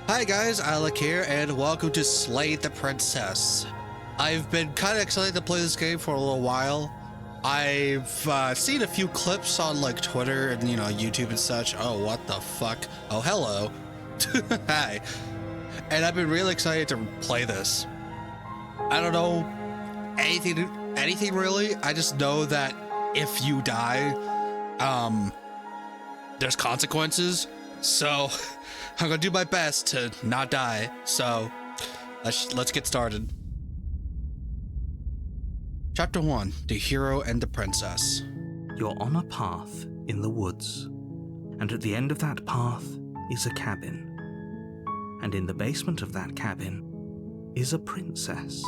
Hi guys, Alec here, and welcome to Slay the Princess. I've been kind of excited to play this game for a little while. I've seen a few clips on like Twitter and YouTube and such. Oh, what the fuck? Oh, hello. Hi. And I've been really excited to play this. I don't know anything really. I just know that if you die, there's consequences. So I'm gonna do my best to not die. So let's get started. Chapter 1: The Hero and the Princess. You're on a path in the woods, and at the end of that path is a cabin. And in the basement of that cabin is a princess.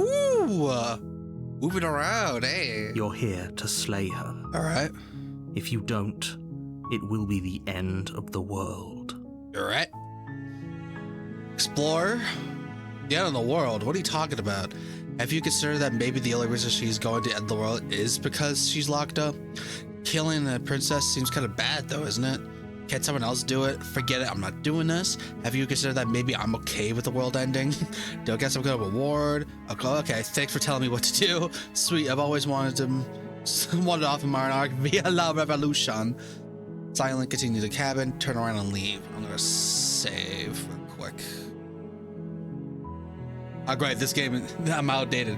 Ooh, moving around, hey. You're here to slay her. All right. If you don't, it will be the end of the world. You're right. Explorer? The end of the world? What are you talking about? Have you considered that maybe the only reason she's going to end the world is because she's locked up? Killing a princess seems kind of bad though, isn't it? Can't someone else do it? Forget it, I'm not doing this. Have you considered that maybe I'm okay with the world ending? Do I get some kind of reward? Okay, thanks for telling me what to do. Sweet, I've always wanted off in Monarch via La Revolution. Silent, continue the cabin, turn around and leave. I'm gonna save real quick. Oh great, this game, I'm outdated.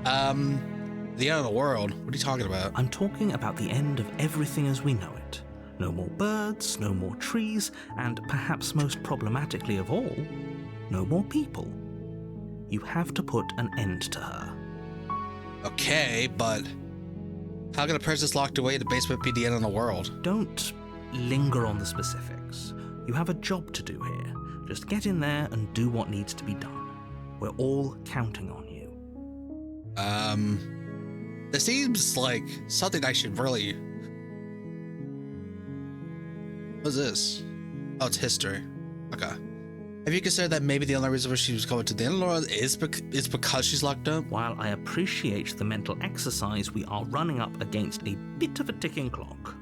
The end of the world, what are you talking about? I'm talking about the end of everything as we know it. No more birds, no more trees, and perhaps most problematically of all, no more people. You have to put an end to her. Okay, but how can a princess locked away in the basement be the end of the world? Don't linger on the specifics. You have a job to do here. Just get in there and do what needs to be done. We're all counting on you. This seems like something I should really... What's this? Oh, it's history. Okay. Have you considered that maybe the only reason why she was going to the end of the world is because she's locked up? While I appreciate the mental exercise, we are running up against a bit of a ticking clock.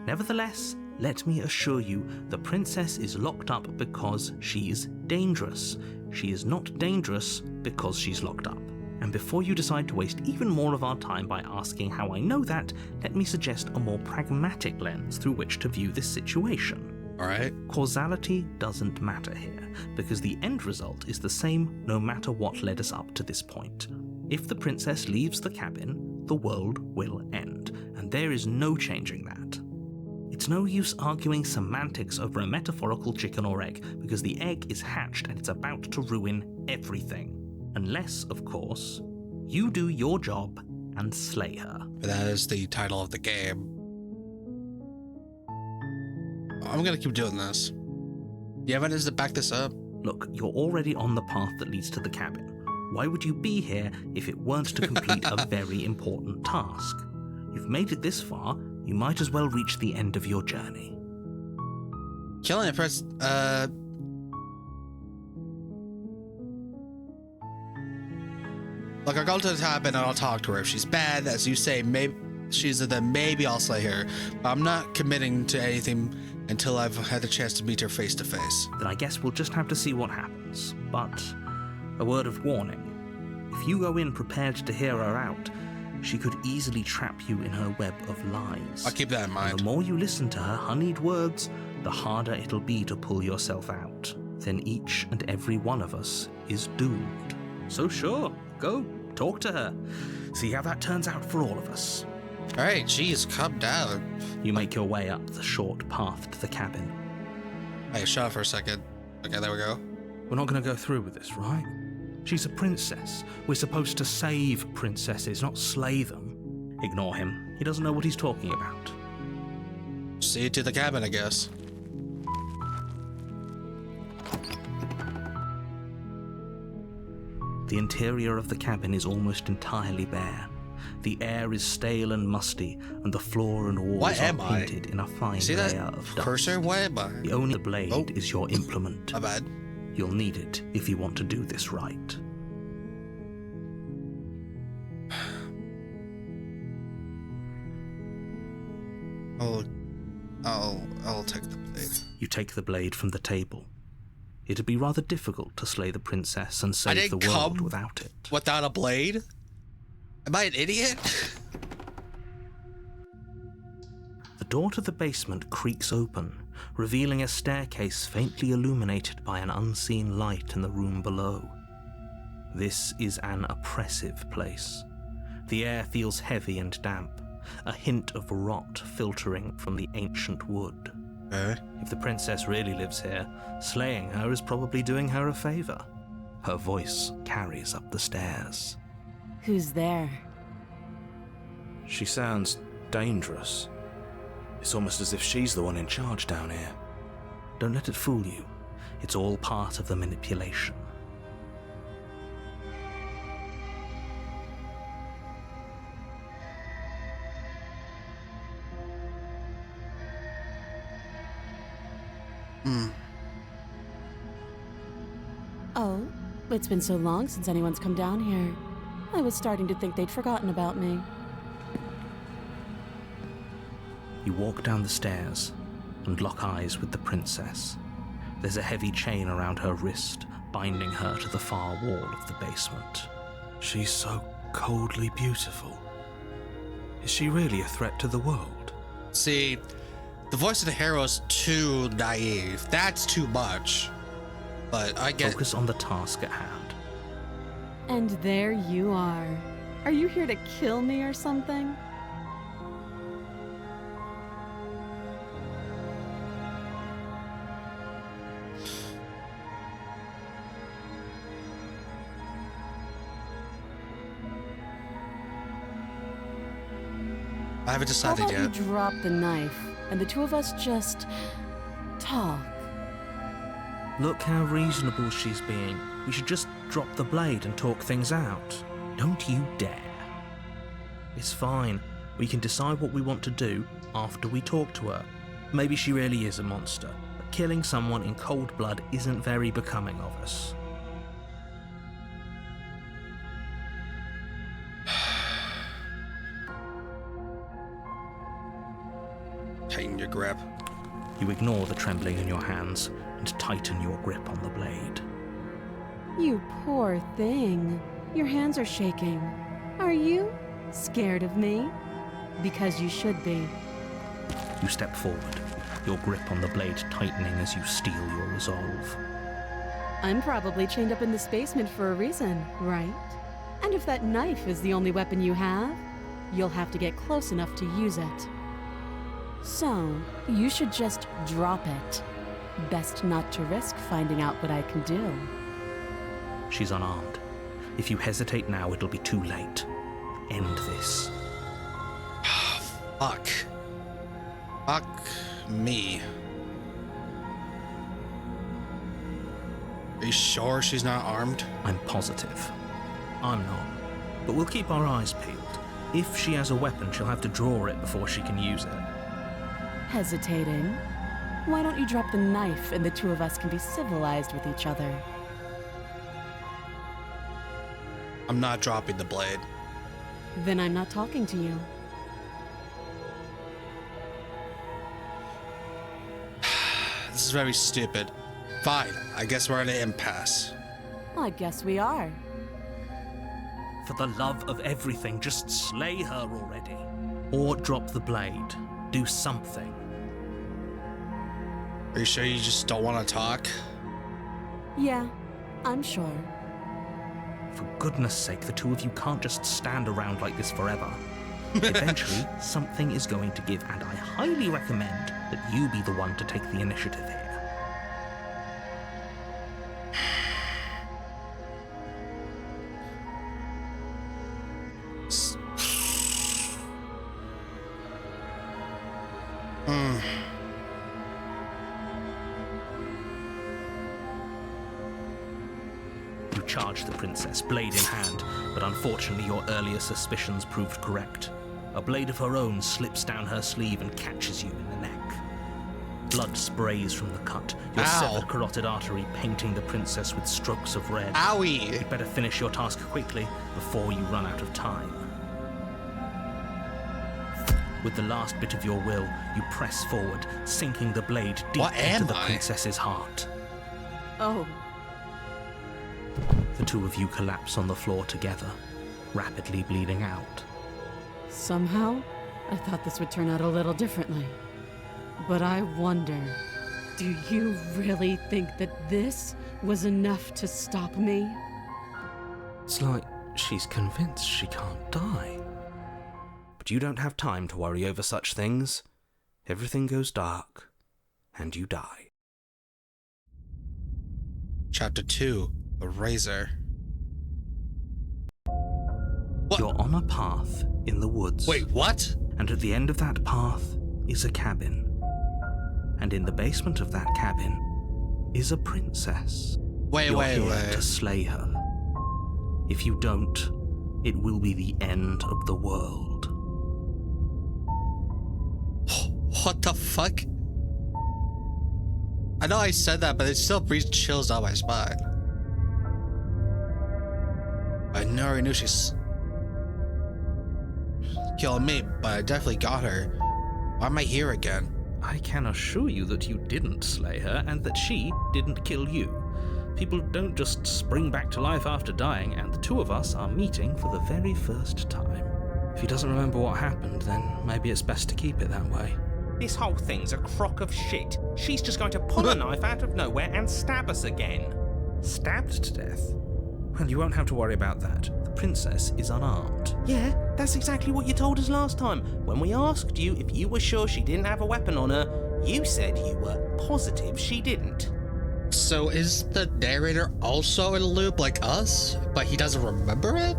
Nevertheless, let me assure you, the princess is locked up because she's dangerous. She is not dangerous because she's locked up. And before you decide to waste even more of our time by asking how I know that, let me suggest a more pragmatic lens through which to view this situation. All right. Causality doesn't matter here, because the end result is the same no matter what led us up to this point. If the princess leaves the cabin, the world will end, and there is no changing that. It's no use arguing semantics over a metaphorical chicken or egg, because the egg is hatched and it's about to ruin everything. Unless, of course, you do your job and slay her. That is the title of the game. I'm gonna keep doing this. Do you have evidence to back this up? Look, you're already on the path that leads to the cabin. Why would you be here if it weren't to complete a very important task? You've made it this far, you might as well reach the end of your journey. Killing a princess, Look, I'll go to the cabin and I'll talk to her. If she's bad, as you say, maybe maybe I'll slay her. But I'm not committing to anything until I've had the chance to meet her face to face. Then I guess we'll just have to see what happens. But a word of warning. If you go in prepared to hear her out, she could easily trap you in her web of lies. I'll keep that in mind. And the more you listen to her honeyed words, the harder it'll be to pull yourself out. Then each and every one of us is doomed. So sure, go talk to her. See how that turns out for all of us. All right, geez, calm down. You make your way up the short path to the cabin. Hey, shut up for a second. Okay, there we go. We're not going to go through with this, right? She's a princess. We're supposed to save princesses, not slay them. Ignore him. He doesn't know what he's talking about. See you to the cabin, I guess. The interior of the cabin is almost entirely bare. The air is stale and musty, and the floor and walls are painted in a fine layer of dust. Cursor? Why am I? The only blade is your implement. My bad. You'll need it if you want to do this right. I'll take the blade. You take the blade from the table. It'd be rather difficult to slay the princess and save the world without it. Without a blade? Am I an idiot? The door to the basement creaks open, revealing a staircase faintly illuminated by an unseen light in the room below. This is an oppressive place. The air feels heavy and damp, a hint of rot filtering from the ancient wood. If the princess really lives here, slaying her is probably doing her a favor. Her voice carries up the stairs. Who's there? She sounds dangerous. It's almost as if she's the one in charge down here. Don't let it fool you. It's all part of the manipulation. Oh, it's been so long since anyone's come down here. I was starting to think they'd forgotten about me. You walk down the stairs and lock eyes with the princess. There's a heavy chain around her wrist, binding her to the far wall of the basement. She's so coldly beautiful. Is she really a threat to the world? See, the voice of the hero is too naive. That's too much. But I get... Focus on the task at hand. And there you are. Are you here to kill me or something? I haven't decided How about yet. you drop the knife and the two of us just talk? Look how reasonable she's being. We should just drop the blade and talk things out. Don't you dare. It's fine. We can decide what we want to do after we talk to her. Maybe she really is a monster, but killing someone in cold blood isn't very becoming of us. Tighten your grip. You ignore the trembling in your hands and tighten your grip on the blade. You poor thing. Your hands are shaking. Are you scared of me? Because you should be. You step forward, your grip on the blade tightening as you steel your resolve. I'm probably chained up in this basement for a reason, right? And if that knife is the only weapon you have, you'll have to get close enough to use it. So, you should just drop it. Best not to risk finding out what I can do. She's unarmed. If you hesitate now, it'll be too late. End this. Fuck. Fuck me. Are you sure she's not armed? I'm positive. I'm not. But we'll keep our eyes peeled. If she has a weapon, she'll have to draw it before she can use it. Hesitating? Why don't you drop the knife and the two of us can be civilized with each other? I'm not dropping the blade. Then I'm not talking to you. This is very stupid. Fine, I guess we're at an impasse. I guess we are. For the love of everything, just slay her already. Or drop the blade. Do something. Are you sure you just don't want to talk? Yeah, I'm sure. For goodness sake, the two of you can't just stand around like this forever. Eventually, something is going to give, and I highly recommend that you be the one to take the initiative here. You charge the princess, blade in hand, but unfortunately your earlier suspicions proved correct. A blade of her own slips down her sleeve and catches you in the neck. Blood sprays from the cut, your severed carotid artery painting the princess with strokes of red. Owie! You'd better finish your task quickly before you run out of time. With the last bit of your will, you press forward, sinking the blade deep into the princess's heart. Oh, The two of you collapse on the floor together, rapidly bleeding out. somehow, I thought this would turn out a little differently. But I wonder, do you really think that this was enough to stop me? It's like she's convinced she can't die. But you don't have time to worry over such things. Everything goes dark, and you die. Chapter 2, The Razor. What? You're on a path in the woods. Wait, what? And at the end of that path is a cabin. And in the basement of that cabin is a princess. Wait, You're here wait. to slay her. If you don't, it will be the end of the world. What the fuck? I know I said that, but it still breathes chills down my spine. I already knew she's killing me, but I definitely got her. Why am I here again? I can assure you that you didn't slay her and that she didn't kill you. People don't just spring back to life after dying, and the two of us are meeting for the very first time. If he doesn't remember what happened, then maybe it's best to keep it that way. This whole thing's a crock of shit. She's just going to pull a knife out of nowhere and stab us again. Stabbed to death? Well, you won't have to worry about that. The princess is unarmed. Yeah, that's exactly what you told us last time. When we asked you if you were sure she didn't have a weapon on her, you said you were positive she didn't. So is the narrator also in a loop like us, but he doesn't remember it?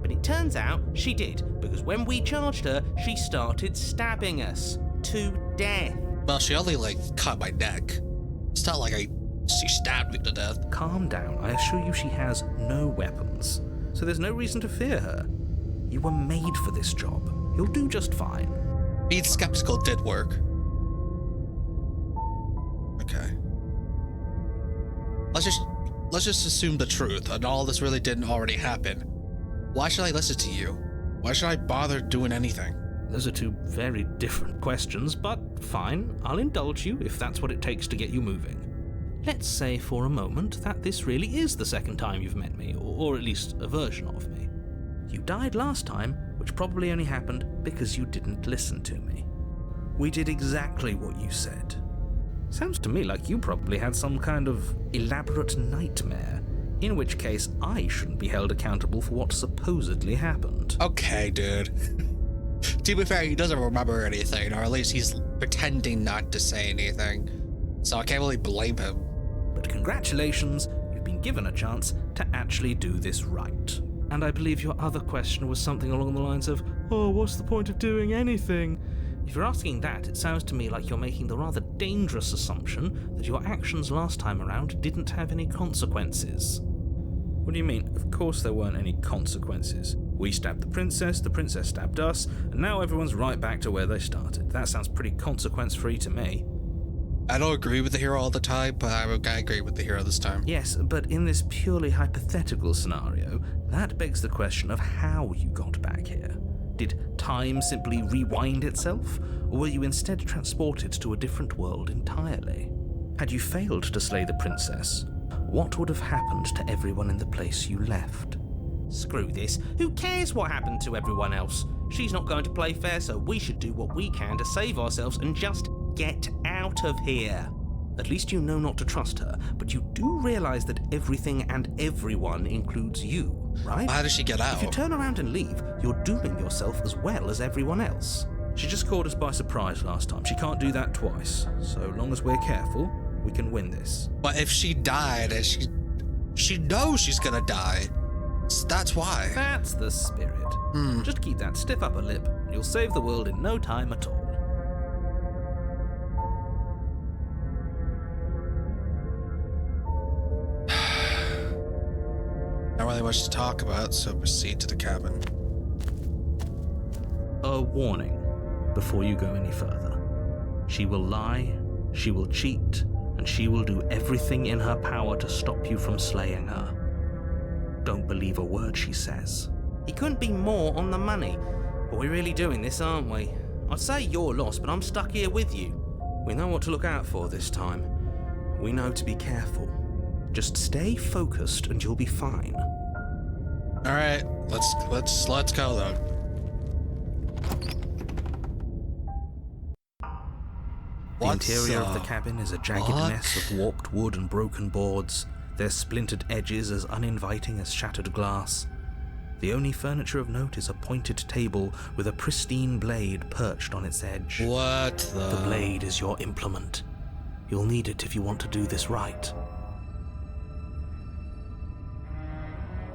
But it turns out she did, because when we charged her, she started stabbing us to death. Well, she only, cut my neck. It's not like she stabbed me to death. Calm down. I assure you she has no weapons. So there's no reason to fear her. You were made for this job. You'll do just fine. Being skeptical did work. Okay. Let's just assume the truth, and all this really didn't already happen. Why should I listen to you? Why should I bother doing anything? Those are two very different questions, but fine, I'll indulge you if that's what it takes to get you moving. Let's say for a moment that this really is the second time you've met me, or at least a version of me. You died last time, which probably only happened because you didn't listen to me. We did exactly what you said. Sounds to me like you probably had some kind of elaborate nightmare, in which case I shouldn't be held accountable for what supposedly happened. Okay, dude. To be fair, he doesn't remember anything, or at least he's pretending not to say anything. So I can't really blame him. But congratulations, you've been given a chance to actually do this right. And I believe your other question was something along the lines of, oh, what's the point of doing anything? If you're asking that, it sounds to me like you're making the rather dangerous assumption that your actions last time around didn't have any consequences. What do you mean? Of course there weren't any consequences. We stabbed the princess stabbed us, and now everyone's right back to where they started. That sounds pretty consequence-free to me. I don't agree with the hero all the time, but I agree with the hero this time. Yes, but in this purely hypothetical scenario, that begs the question of how you got back here. Did time simply rewind itself, or were you instead transported to a different world entirely? Had you failed to slay the princess, what would have happened to everyone in the place you left? Screw this. Who cares what happened to everyone else? She's not going to play fair, so we should do what we can to save ourselves and just get out of here. At least you know not to trust her, but you do realize that everything and everyone includes you, right? How does she get out? If you turn around and leave, you're dooming yourself as well as everyone else. She just caught us by surprise last time. She can't do that twice. So long as we're careful, we can win this. But if she died, and she knows she's gonna die. So that's why. That's the spirit. Just keep that stiff upper lip, and you'll save the world in no time at all. Not really much to talk about, so proceed to the cabin. A warning before you go any further. She will lie, she will cheat, and she will do everything in her power to stop you from slaying her. Don't believe a word she says. He couldn't be more on the money. But we're really doing this, aren't we? I'd say you're lost, but I'm stuck here with you. We know what to look out for this time. We know to be careful. Just stay focused and you'll be fine. All right, let's go though. The interior of the cabin is a jagged mess of warped wood and broken boards, their splintered edges as uninviting as shattered glass. The only furniture of note is a pointed table with a pristine blade perched on its edge. What The blade is your implement. You'll need it if you want to do this right.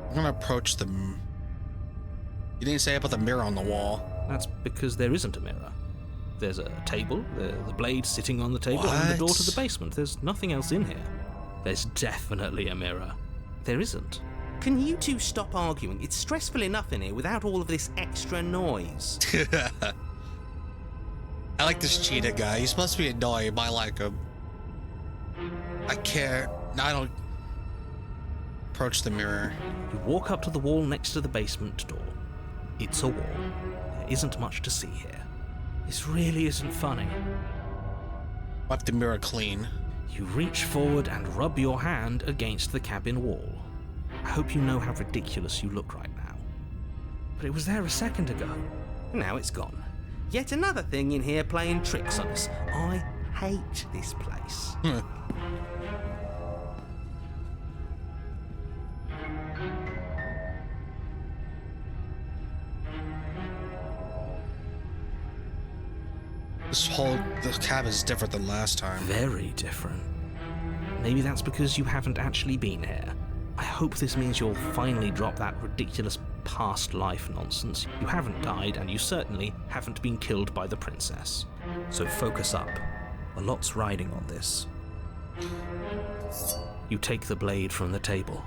I'm gonna approach them. You didn't say about the mirror on the wall. That's because there isn't a mirror. There's a table, the blade sitting on the table, and the door to the basement. There's nothing else in here. There's definitely a mirror. There isn't. Can you two stop arguing? It's stressful enough in here without all of this extra noise. I like this cheetah guy. He's supposed to be annoying, but I like him. I care. No, I don't. Approach the mirror. You walk up to the wall next to the basement door. It's a wall. There isn't much to see here. This really isn't funny. Wipe the mirror clean. You reach forward and rub your hand against the cabin wall. I hope you know how ridiculous you look right now. But it was there a second ago. Now it's gone. Yet another thing in here playing tricks on us. I hate this place. The cabin is different than last time. Very different. Maybe that's because you haven't actually been here. I hope this means you'll finally drop that ridiculous past life nonsense. You haven't died, and you certainly haven't been killed by the princess. So focus up. A lot's riding on this. You take the blade from the table.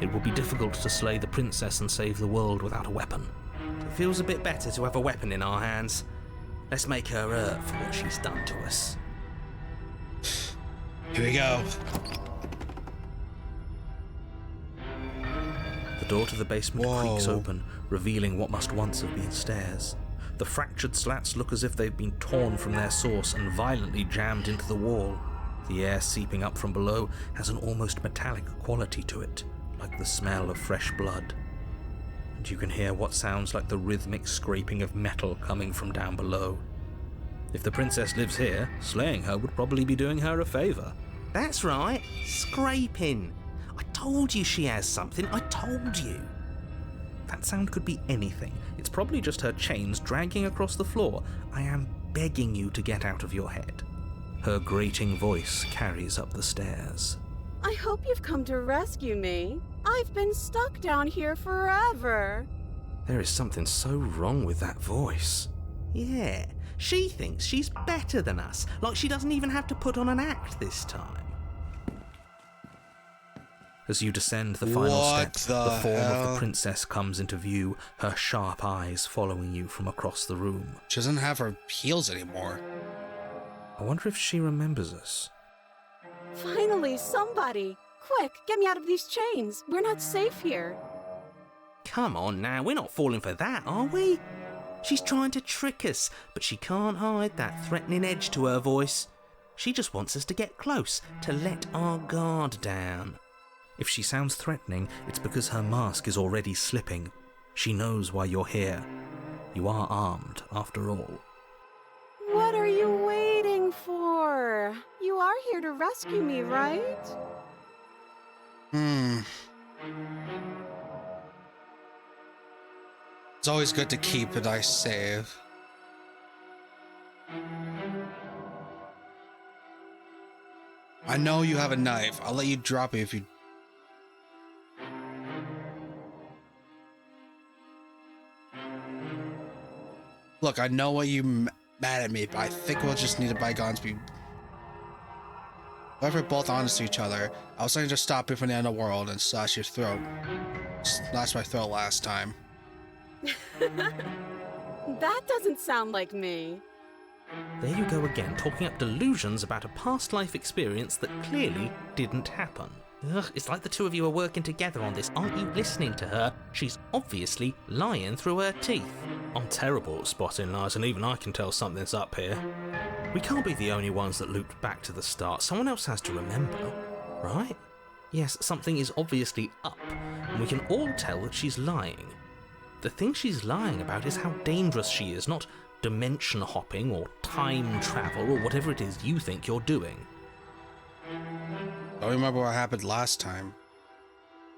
It will be difficult to slay the princess and save the world without a weapon. It feels a bit better to have a weapon in our hands. Let's make her hurt for what she's done to us. Here we go. The door to the basement Whoa. creaks open, revealing what must once have been stairs. The fractured slats look as if they've been torn from their source and violently jammed into the wall. The air seeping up from below has an almost metallic quality to it, like the smell of fresh blood. And you can hear what sounds like the rhythmic scraping of metal coming from down below. If the princess lives here, slaying her would probably be doing her a favor. That's right, scraping. I told you she has something, I told you. That sound could be anything. It's probably just her chains dragging across the floor. I am begging you to get out of your head. Her grating voice carries up the stairs. I hope you've come to rescue me. I've been stuck down here forever. There is something so wrong with that voice. Yeah, she thinks she's better than us, like she doesn't even have to put on an act this time. As you descend the final What step, the the form of hell? the princess comes into view, her sharp eyes following you from across the room. She doesn't have her heels anymore. I wonder if she remembers us. Finally, somebody! Quick, get me out of these chains. We're not safe here. Come on now, we're not falling for that, are we? She's trying to trick us, but she can't hide that threatening edge to her voice. She just wants us to get close, to let our guard down. If she sounds threatening, it's because her mask is already slipping. She knows why you're here. You are armed, after all. What are you waiting for? You are here to rescue me, right? It's always good to keep a nice save. I know you have a knife. I'll let you drop it if you... Look, I know why you mad at me, but I think we'll just need to bygones be... Whoever both honest to each other, I was going to just stop you from the end of the world and slash your throat. Slashed my throat last time. That doesn't sound like me. There you go again, talking up delusions about a past life experience that clearly didn't happen. Ugh, it's like the two of you are working together on this. Aren't you listening to her? She's obviously lying through her teeth. I'm terrible at spotting lies, and even I can tell something's up here. We can't be the only ones that looped back to the start. Someone else has to remember, right? Yes, something is obviously up, and we can all tell that she's lying. The thing she's lying about is how dangerous she is, not dimension hopping or time travel or whatever it is you think you're doing. Don't remember what happened last time.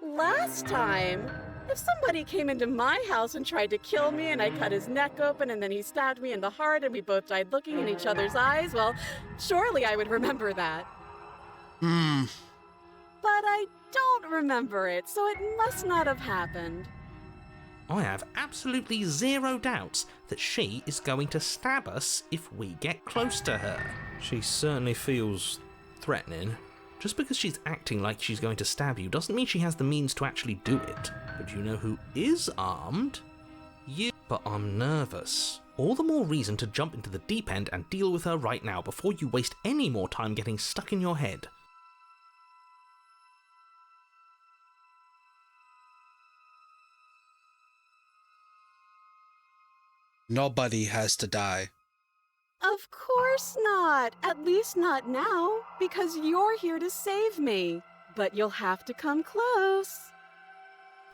Last time? If somebody came into my house and tried to kill me and I cut his neck open and then he stabbed me in the heart and we both died looking in each other's eyes, well, surely I would remember that. But I don't remember it, so it must not have happened. I have absolutely zero doubts that she is going to stab us if we get close to her. She certainly feels threatening. Just because she's acting like she's going to stab you doesn't mean she has the means to actually do it. But you know who is armed? You. But I'm nervous. All the more reason to jump into the deep end and deal with her right now before you waste any more time getting stuck in your head. Nobody has to die. Of course not. At least not now, because you're here to save me. But you'll have to come close.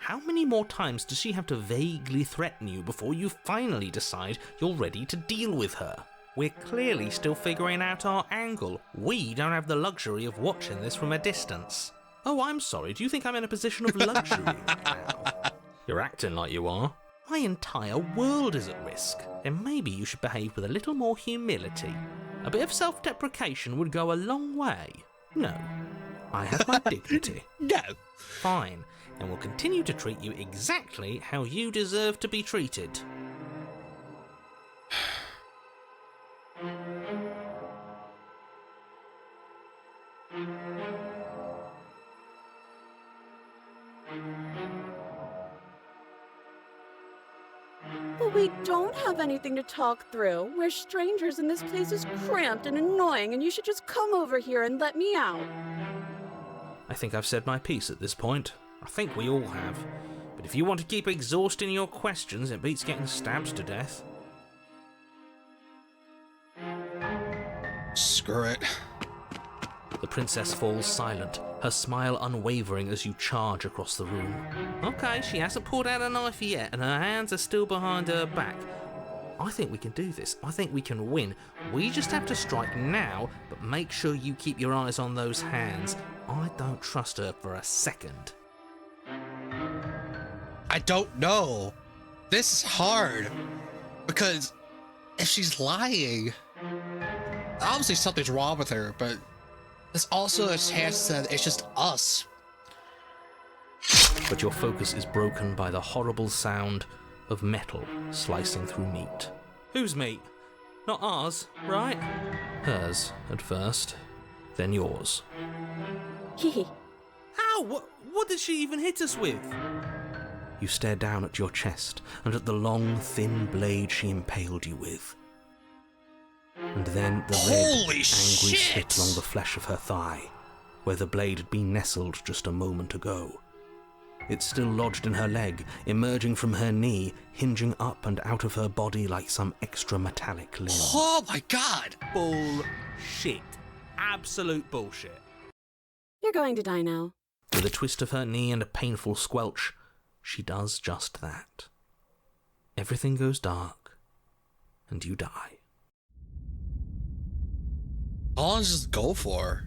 How many more times does she have to vaguely threaten you before you finally decide you're ready to deal with her? We're clearly still figuring out our angle. We don't have the luxury of watching this from a distance. Oh, I'm sorry, do you think I'm in a position of luxury right now? You're acting like you are. My entire world is at risk. Then maybe you should behave with a little more humility. A bit of self-deprecation would go a long way. No, I have my dignity. No. Fine, and we'll continue to treat you exactly how you deserve to be treated. But we don't have anything to talk through. We're strangers and this place is cramped and annoying and you should just come over here and let me out. I think I've said my piece at this point. I think we all have. But if you want to keep exhausting your questions, it beats getting stabbed to death. Screw it. The princess falls silent, her smile unwavering as you charge across the room. Okay, she hasn't pulled out a knife yet, and her hands are still behind her back. I think we can do this. I think we can win. We just have to strike now, but make sure you keep your eyes on those hands. I don't trust her for a second. I don't know. This is hard. Because if she's lying, obviously something's wrong with her, but there's also a chance that it's just us. But your focus is broken by the horrible sound of metal slicing through meat. Whose meat? Not ours, right? Hers at first, then yours. Hehe. Ow! What did she even hit us with? You stare down at your chest and at the long, thin blade she impaled you with. And then the red, angry slit along the flesh of her thigh, where the blade had been nestled just a moment ago. It's still lodged in her leg, emerging from her knee, hinging up and out of her body like some extra metallic limb. Oh my god! Bullshit. Absolute bullshit. You're going to die now. With a twist of her knee and a painful squelch, she does just that. Everything goes dark, and you die. How long does this go for?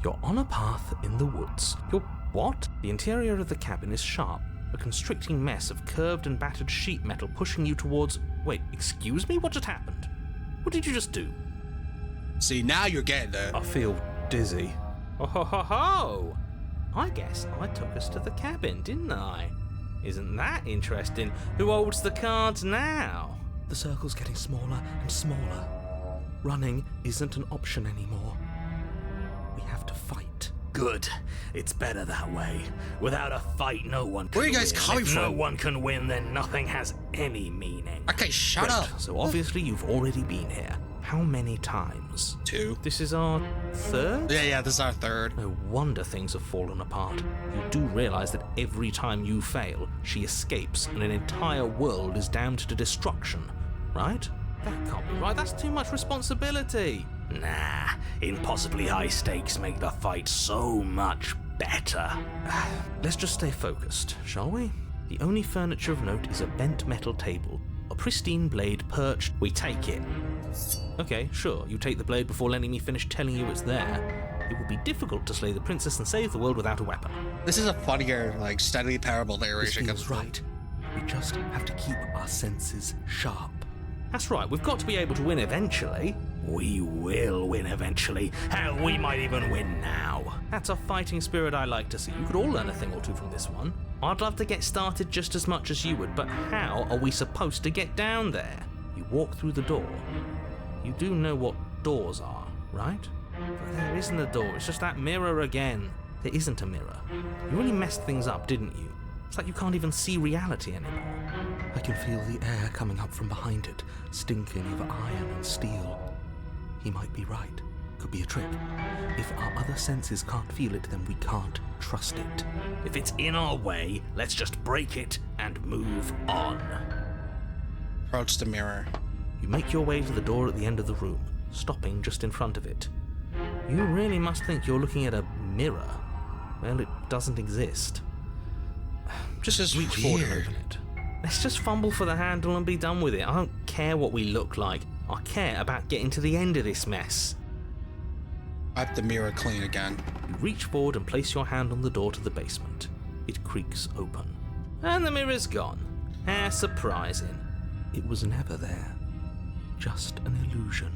You're on a path in the woods. You're what? The interior of the cabin is sharp, a constricting mess of curved and battered sheet metal pushing you towards... Wait, excuse me? What just happened? What did you just do? See, now you're getting there. I feel dizzy. Oh ho ho ho! I guess I took us to the cabin, didn't I? Isn't that interesting? Who holds the cards now? The circle's getting smaller and smaller. Running isn't an option anymore. We have to fight. Good. It's better that way. Without a fight, no one can win. Where are you guys coming If from? no one can win, then nothing has any meaning. Okay, shut Good. up. So obviously you've already been here. How many times? 2. This is our third? Yeah, this is our 3rd. No wonder things have fallen apart. You do realize that every time you fail, she escapes and an entire world is damned to destruction, right? That can't be right. That's too much responsibility. Nah, impossibly high stakes make the fight so much better. Let's just stay focused, shall we? The only furniture of note is a bent metal table, a pristine blade perched. We take it. Okay, sure, you take the blade before letting me finish telling you it's there. It would be difficult to slay the princess and save the world without a weapon. This is a funnier, like, steadily parable This narration. feels right. We just have to keep our senses sharp. That's right, we've got to be able to win eventually. We will win eventually. Hell, we might even win now. That's a fighting spirit I like to see. You could all learn a thing or two from this one. I'd love to get started just as much as you would, but how are we supposed to get down there? You walk through the door. You do know what doors are, right? But there isn't a door, it's just that mirror again. There isn't a mirror. You really messed things up, didn't you? It's like you can't even see reality anymore. I can feel the air coming up from behind it, stinking of iron and steel. He might be right. Could be a trick. If our other senses can't feel it, then we can't trust it. If it's in our way, let's just break it and move on. Approach the mirror. You make your way to the door at the end of the room, stopping just in front of it. You really must think you're looking at a mirror. Well, it doesn't exist. Just reach forward and open it. Let's just fumble for the handle and be done with it. I don't care what we look like. I care about getting to the end of this mess. Wipe the mirror clean again. You reach forward and place your hand on the door to the basement. It creaks open. And the mirror's gone. How surprising. It was never there. Just an illusion.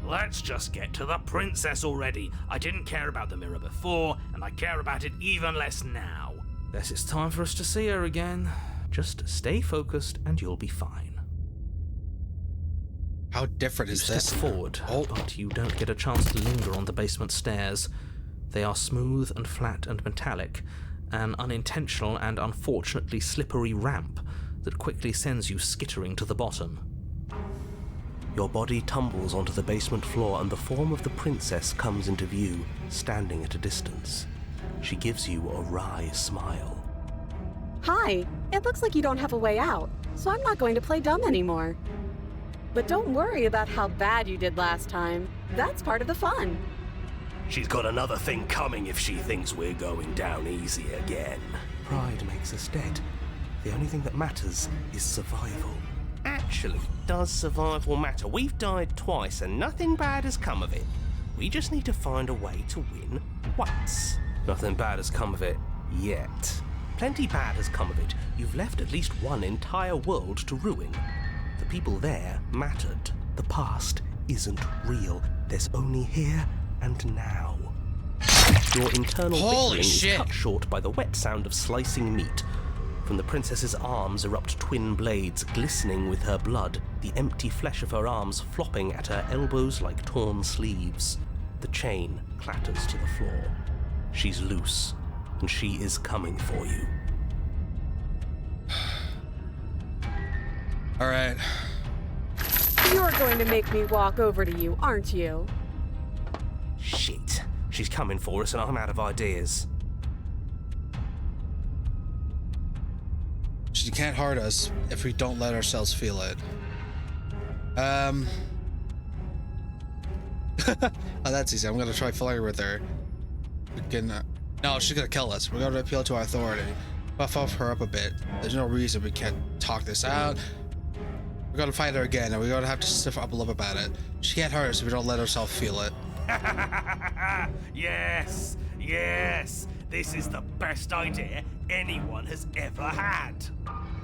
Let's just get to the princess already. I didn't care about the mirror before, and I care about it even less now. Guess it's time for us to see her again. Just stay focused and you'll be fine. How different You is step this? forward, Oh. but you don't get a chance to linger on the basement stairs. They are smooth and flat and metallic, an unintentional and unfortunately slippery ramp that quickly sends you skittering to the bottom. Your body tumbles onto the basement floor and the form of the princess comes into view, standing at a distance. She gives you a wry smile. Hi, it looks like you don't have a way out, so I'm not going to play dumb anymore. But don't worry about how bad you did last time. That's part of the fun. She's got another thing coming if she thinks we're going down easy again. Pride makes us dead. The only thing that matters is survival. Actually, does survival matter? We've died twice and nothing bad has come of it. We just need to find a way to win once. Nothing bad has come of it yet. Plenty bad has come of it. You've left at least one entire world to ruin. The people there mattered. The past isn't real. There's only here and now. Your internal Holy bickering shit. is cut short by the wet sound of slicing meat. From the princess's arms erupt twin blades glistening with her blood, the empty flesh of her arms flopping at her elbows like torn sleeves. The chain clatters to the floor. She's loose, and she is coming for you. All right. You're going to make me walk over to you, aren't you? Shit. She's coming for us and I'm out of ideas. She can't hurt us if we don't let ourselves feel it. Oh, that's easy. I'm gonna try flirting with her. We can, no, she's gonna kill us. We're gonna appeal to our authority. Buff off her up a bit. There's no reason we can't talk this out. We're gonna fight her again, and we're gonna have to stiff up a little about it. She can't hurt us if we don't let ourselves feel it. Yes, yes. This is the best idea anyone has ever had.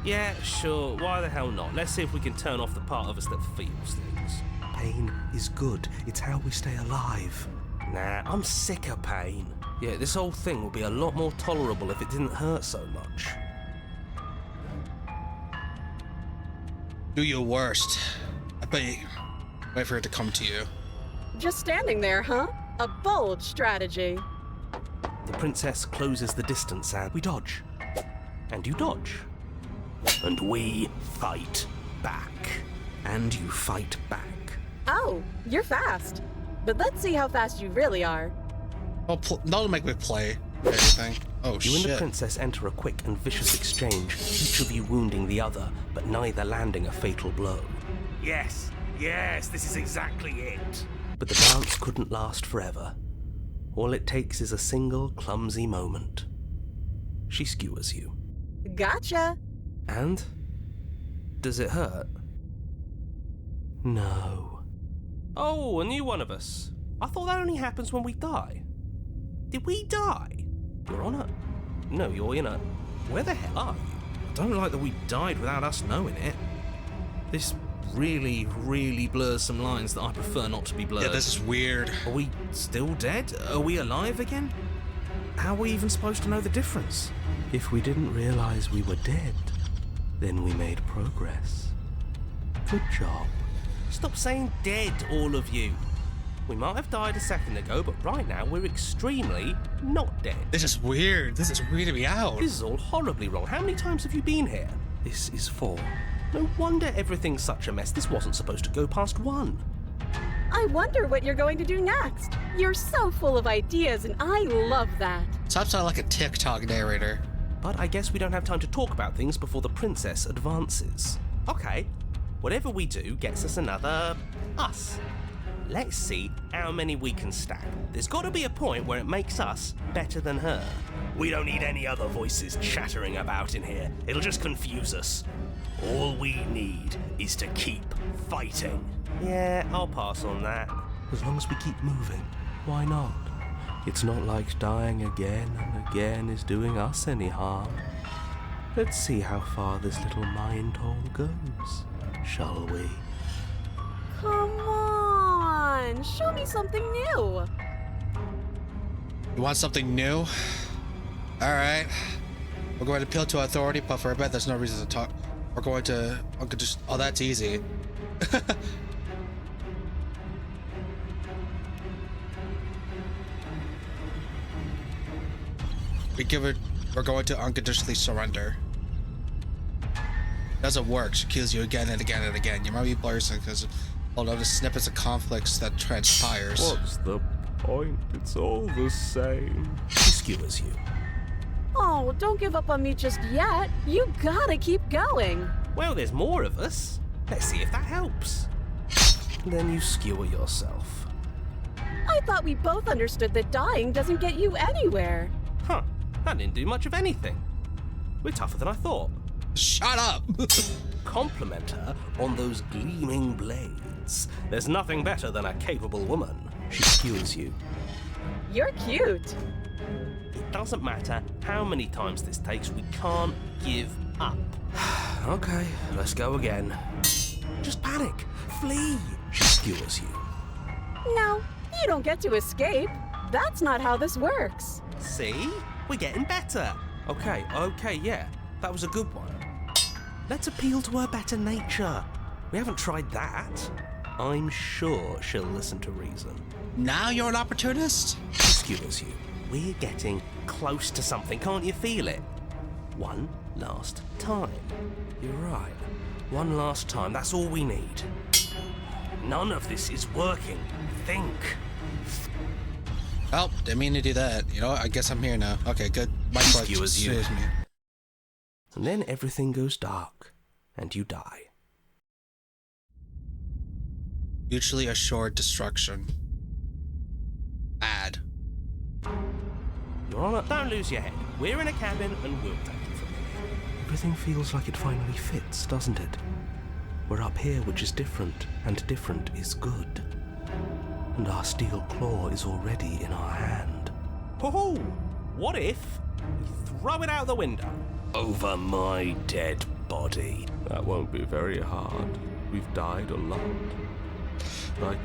Yeah, sure, why the hell not? Let's see if we can turn off the part of us that feels things. Pain is good. It's how we stay alive. Nah, I'm sick of pain. Yeah, this whole thing would be a lot more tolerable if it didn't hurt so much. Do your worst. I bet you. Wait for it to come to you. Just standing there, huh? A bold strategy. The princess closes the distance and we dodge. And you dodge. And we fight back. And you fight back. Oh, you're fast. But let's see how fast you really are. Oh, don't make me play anything. Oh, You shit. and the princess enter a quick and vicious exchange, each of you wounding the other, but neither landing a fatal blow. Yes, yes, this is exactly it. But the dance couldn't last forever. All it takes is a single clumsy moment. She skewers you. Gotcha. And? Does it hurt? No. Oh, a new one of us. I thought that only happens when we die. Did we die? You're on it. No, you're in it. Where the hell are you? I don't like that we died without us knowing it. This really, really blurs some lines that I prefer not to be blurred. Yeah, this is weird. Are we still dead? Are we alive again? How are we even supposed to know the difference? If we didn't realize we were dead, then we made progress. Good job. Stop saying dead, all of you. We might have died a second ago, but right now we're extremely not dead. This is weird. This is weirding me out. This is all horribly wrong. How many times have you been here? This is 4. No wonder everything's such a mess. This wasn't supposed to go past 1. I wonder what you're going to do next. You're so full of ideas, and I love that. Stop sounding like a TikTok narrator. But I guess we don't have time to talk about things before the princess advances. Okay, whatever we do gets us another us. Let's see how many we can stack. There's got to be a point where it makes us better than her. We don't need any other voices chattering about in here. It'll just confuse us. All we need is to keep fighting. Yeah, I'll pass on that. As long as we keep moving, why not? It's not like dying again and again is doing us any harm. Let's see how far this little mind hole goes, shall we? Come on, show me something new. You want something new? Alright. We're going to appeal to authority, but for a bet there's no reason to talk. We're going to just... Oh, that's easy. We're going to unconditionally surrender. Doesn't work. She kills you again and again and again. You might be blurring because I'll notice snippets of conflicts that transpires. What's the point? It's all the same. She skewers you. Oh, don't give up on me just yet. You gotta keep going. Well, there's more of us. Let's see if that helps. Then you skewer yourself. I thought we both understood that dying doesn't get you anywhere. Huh. That didn't do much of anything. We're tougher than I thought. Shut up! Compliment her on those gleaming blades. There's nothing better than a capable woman. She skewers you. You're cute. It doesn't matter how many times this takes, we can't give up. Okay, let's go again. Just panic. Flee. She skewers you. No, you don't get to escape. That's not how this works. See? We're getting better. Okay, yeah. That was a good one. Let's appeal to her better nature. We haven't tried that. I'm sure she'll listen to reason. Now you're an opportunist? She skewers you. We're getting close to something, can't you feel it? One last time. You're right. One last time, that's all we need. None of this is working. Think. Oh, didn't mean to do that. You know what? I guess I'm here now. Okay, good. My fault. Skewers you. Excuse me. And then everything goes dark, and you die. Mutually assured destruction. Bad. You're on it. Don't lose your head. We're in a cabin, and we'll take it from here. Everything feels like it finally fits, doesn't it? We're up here, which is different, and different is good. And our steel claw is already in our hand. Ho-ho! What if we throw it out the window? Over my dead body. That won't be very hard. We've died a lot.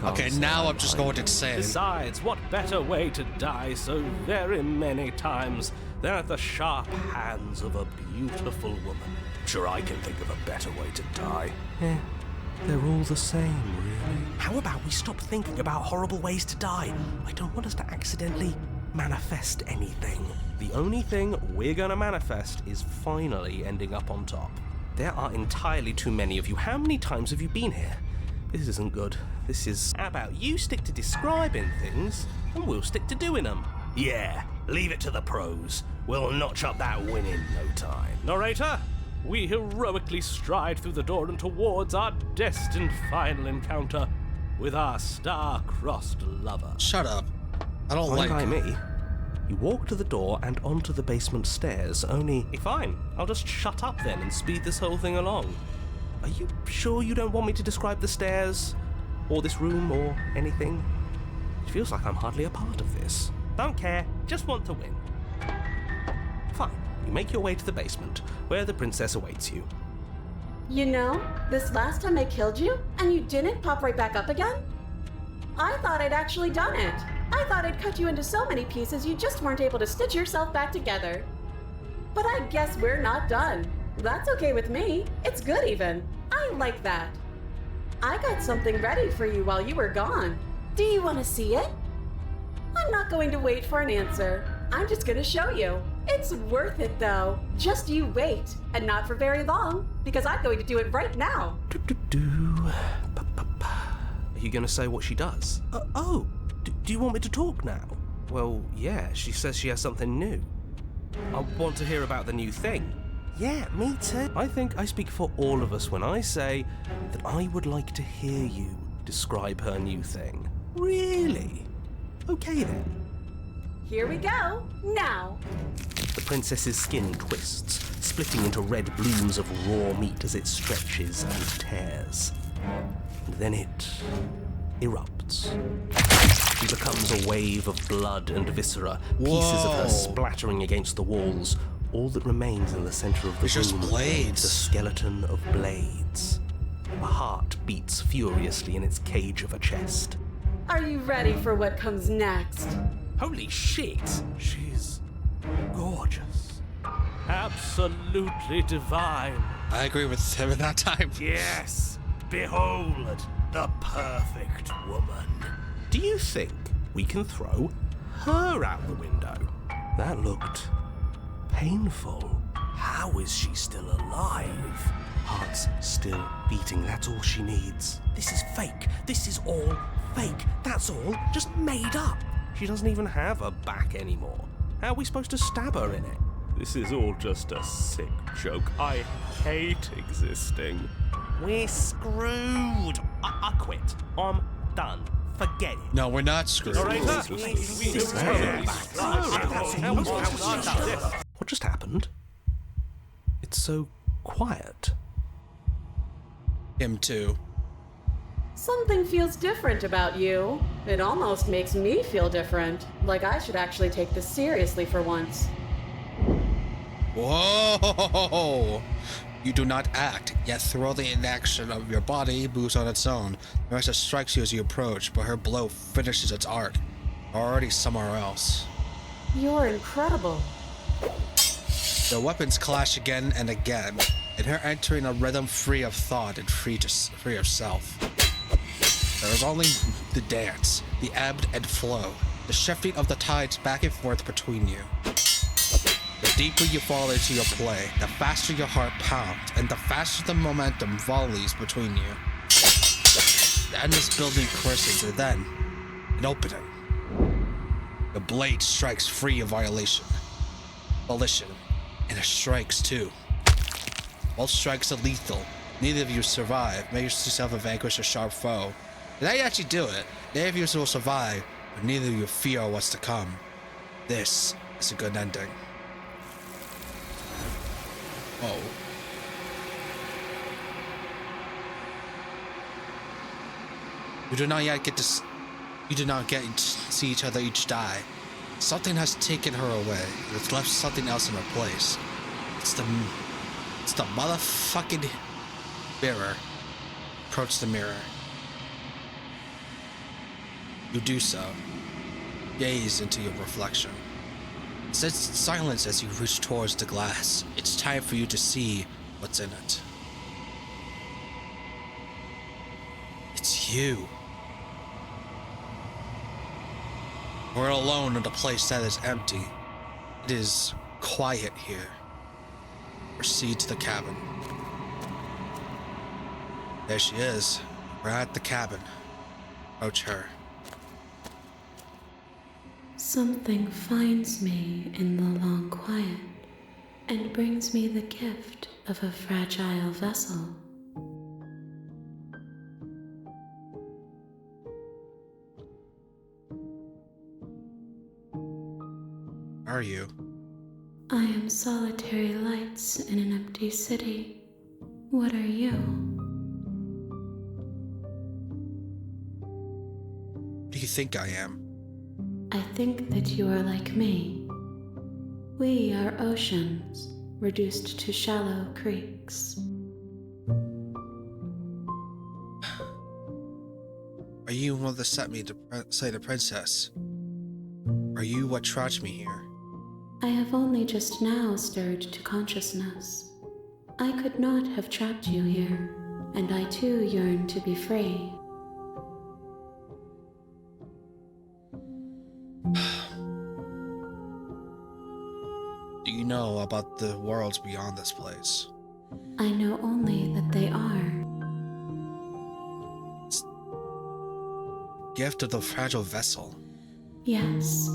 Okay, now I'm just going insane. Besides, what better way to die so very many times than at the sharp hands of a beautiful woman? Sure, I can think of a better way to die. Yeah, they're all the same, really. How about we stop thinking about horrible ways to die? I don't want us to accidentally manifest anything. The only thing we're gonna manifest is finally ending up on top. There are entirely too many of you. How many times have you been here? This isn't good. This is... How about you stick to describing things, and we'll stick to doing them? Yeah, leave it to the pros. We'll notch up that win in no time. Narrator, we heroically stride through the door and towards our destined final encounter. with our star-crossed lover. Shut up. I don't Fine like by me. You walk to the door and onto the basement stairs, only... Fine, I'll just shut up then and speed this whole thing along. Are you sure you don't want me to describe the stairs, or this room, or anything? It feels like I'm hardly a part of this. Don't care, just want to win. Fine, you make your way to the basement, where the princess awaits you. You know, this last time I killed you, and you didn't pop right back up again? I thought I'd actually done it. I thought I'd cut you into so many pieces you just weren't able to stitch yourself back together. But I guess we're not done. That's okay with me. It's good even. I like that. I got something ready for you while you were gone. Do you want to see it? I'm not going to wait for an answer. I'm just going to show you. It's worth it though. Just you wait. And not for very long, because I'm going to do it right now. Are you going to say what she does? Do you want me to talk now? Well, yeah, she says she has something new. I want to hear about the new thing. Yeah, me too. I think I speak for all of us when I say that I would like to hear you describe her new thing. Really? Okay then. Here we go. Now. The princess's skin twists, splitting into red blooms of raw meat as it stretches and tears. And then it erupts. She becomes a wave of blood and viscera, pieces of her splattering against the walls. All that remains in the center of the It's just room, blades. the skeleton of blades. A heart beats furiously in its cage of a chest. Are you ready for what comes next? Holy shit! She's gorgeous. Absolutely divine. I agree with him at that time. Yes, behold the perfect woman. Do you think we can throw her out the window? That looked painful. How is she still alive? Heart's still beating, that's all she needs. This is fake. This is all fake. That's all just made up. She doesn't even have a back anymore. How are we supposed to stab her in it? This is all just a sick joke. I hate existing. We're screwed. I quit. I'm done. Forget it. No, we're not screwed. All right, what just happened? It's so quiet. Him too. Something feels different about you. It almost makes me feel different. Like I should actually take this seriously for once. Whoa! You do not act, yet throw the inaction of your body moves on its own. Marissa strikes you as you approach, but her blow finishes its arc. Already somewhere else. You're incredible. The weapons clash again and again, and her entering a rhythm free of thought and free of self. There is only the dance, the ebb and flow, the shifting of the tides back and forth between you. The deeper you fall into your play, the faster your heart pounds, and the faster the momentum volleys between you. The endless building courses, and then an opening. The blade strikes free of volition, and it strikes too. Both strikes are lethal. Neither of you survive. Make yourself a vanquish a sharp foe. And now you actually do it. Neither of you will survive, but neither of you fear what's to come. This is a good ending. Oh. You do not yet get to see each other each die. Something has taken her away, and it's left something else in her place. It's the motherfucking mirror. Approach the mirror. You do so. Gaze into your reflection. Sense silence as you reach towards the glass. It's time for you to see what's in it. It's you. We're alone in a place that is empty. It is quiet here. Proceed to the cabin. There she is. We're at the cabin. Approach her. Something finds me in the long quiet and brings me the gift of a fragile vessel. are you? I am solitary lights in an empty city. What are you? What do you think I am? I think that you are like me. We are oceans, reduced to shallow creeks. Are you one that sent me to slay the princess? Are you what trapped me here? I have only just now stirred to consciousness. I could not have trapped you here, and I too yearn to be free. Do you know about the worlds beyond this place? I know only that they are. Gift of the fragile vessel. Yes,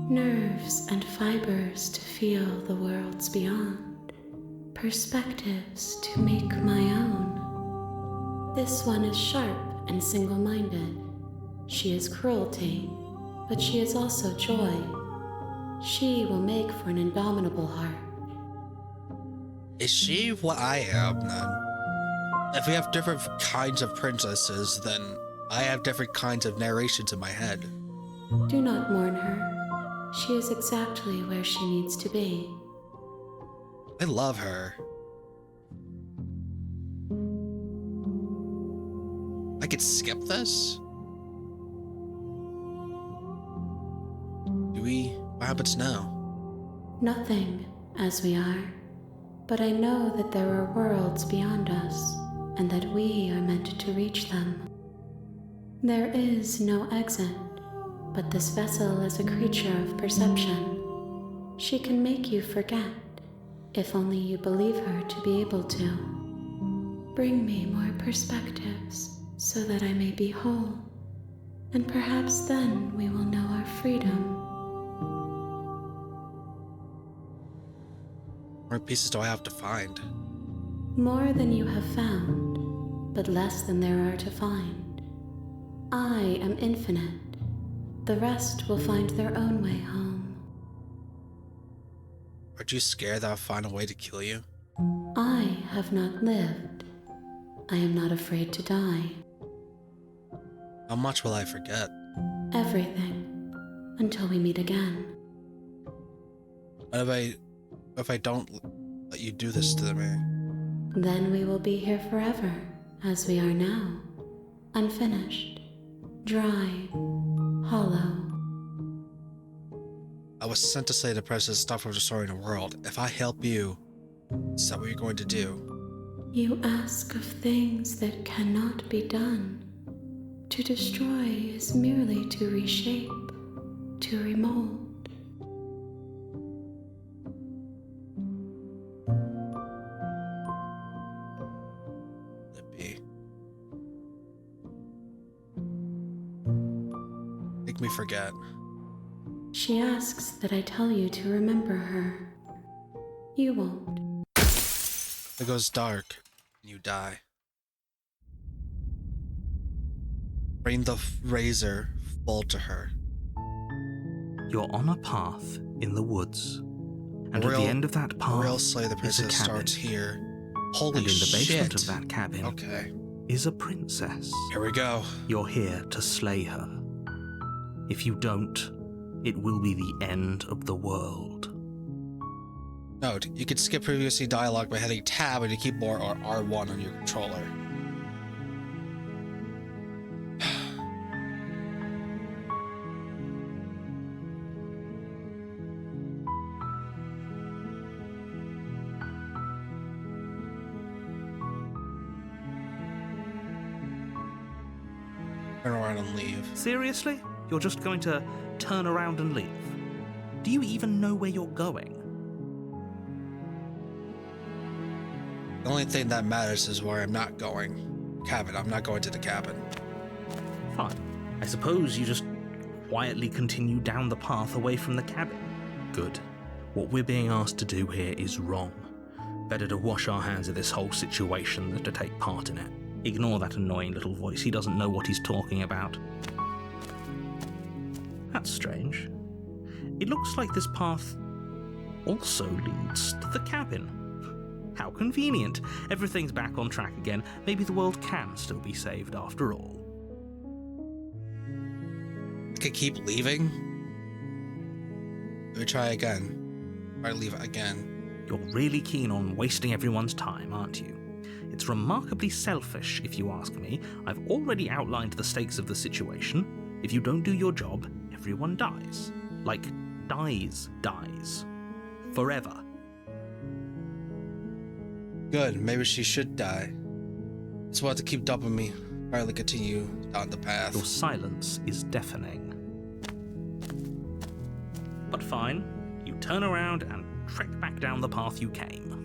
nerves and fibers to feel the worlds beyond, perspectives to make my own. This one is sharp and single-minded. She is cruelty, but she is also joy. She will make for an indomitable heart. Is she what I am, then? If we have different kinds of princesses, then I have different kinds of narrations in my head. Do not mourn her. She is exactly where she needs to be. I love her. I could skip this? What happens now? Nothing, as we are. But I know that there are worlds beyond us, and that we are meant to reach them. There is no exit, but this vessel is a creature of perception. She can make you forget, if only you believe her to be able to. Bring me more perspectives, so that I may be whole, and perhaps then we will know our freedom. How many pieces do I have to find? More than you have found, but less than there are to find. I am infinite. The rest will find their own way home. Aren't you scared that I'll find a way to kill you? I have not lived. I am not afraid to die. How much will I forget? Everything. Until we meet again. What if I don't let you do this to me? Then we will be here forever, as we are now. Unfinished. Dry. Hollow. I was sent to slay the princess and stop her from destroying the world. If I help you, is that what you're going to do? You ask of things that cannot be done. To destroy is merely to reshape, to remold. Lippy. Make me forget. She asks that I tell you to remember her. You won't. It goes dark, and you die. Bring the razor full to her. You're on a path in the woods, and at Real- the end of that path Real Slay the is a Princess cabin. starts here. Holy And in the shit. basement of that cabin Okay, is a princess. here we go. You're here to slay her. If you don't, it will be the end of the world. Note, you can skip previously dialogue by hitting tab on your keyboard or R1 on your controller. Turn around and leave. Seriously? You're just going to turn around and leave? Do you even know where you're going? The only thing that matters is where I'm not going. Cabin. I'm not going to the cabin. Fine. I suppose you just quietly continue down the path away from the cabin. Good. What we're being asked to do here is wrong. Better to wash our hands of this whole situation than to take part in it. Ignore that annoying little voice. He doesn't know what he's talking about. That's strange. It it looks like this path also leads to the cabin. How convenient. Everything's back on track again. Maybe the world can still be saved after all. I could keep leaving. Let me try again. Or leave again. You're really keen on wasting everyone's time, aren't you? It's remarkably selfish, if you ask me. I've already outlined the stakes of the situation. If you don't do your job, everyone dies. Like, dies. Forever. Good, maybe she should die. Just want to keep dumping me. Finally continue down the path. Your silence is deafening. But fine, you turn around and trek back down the path you came.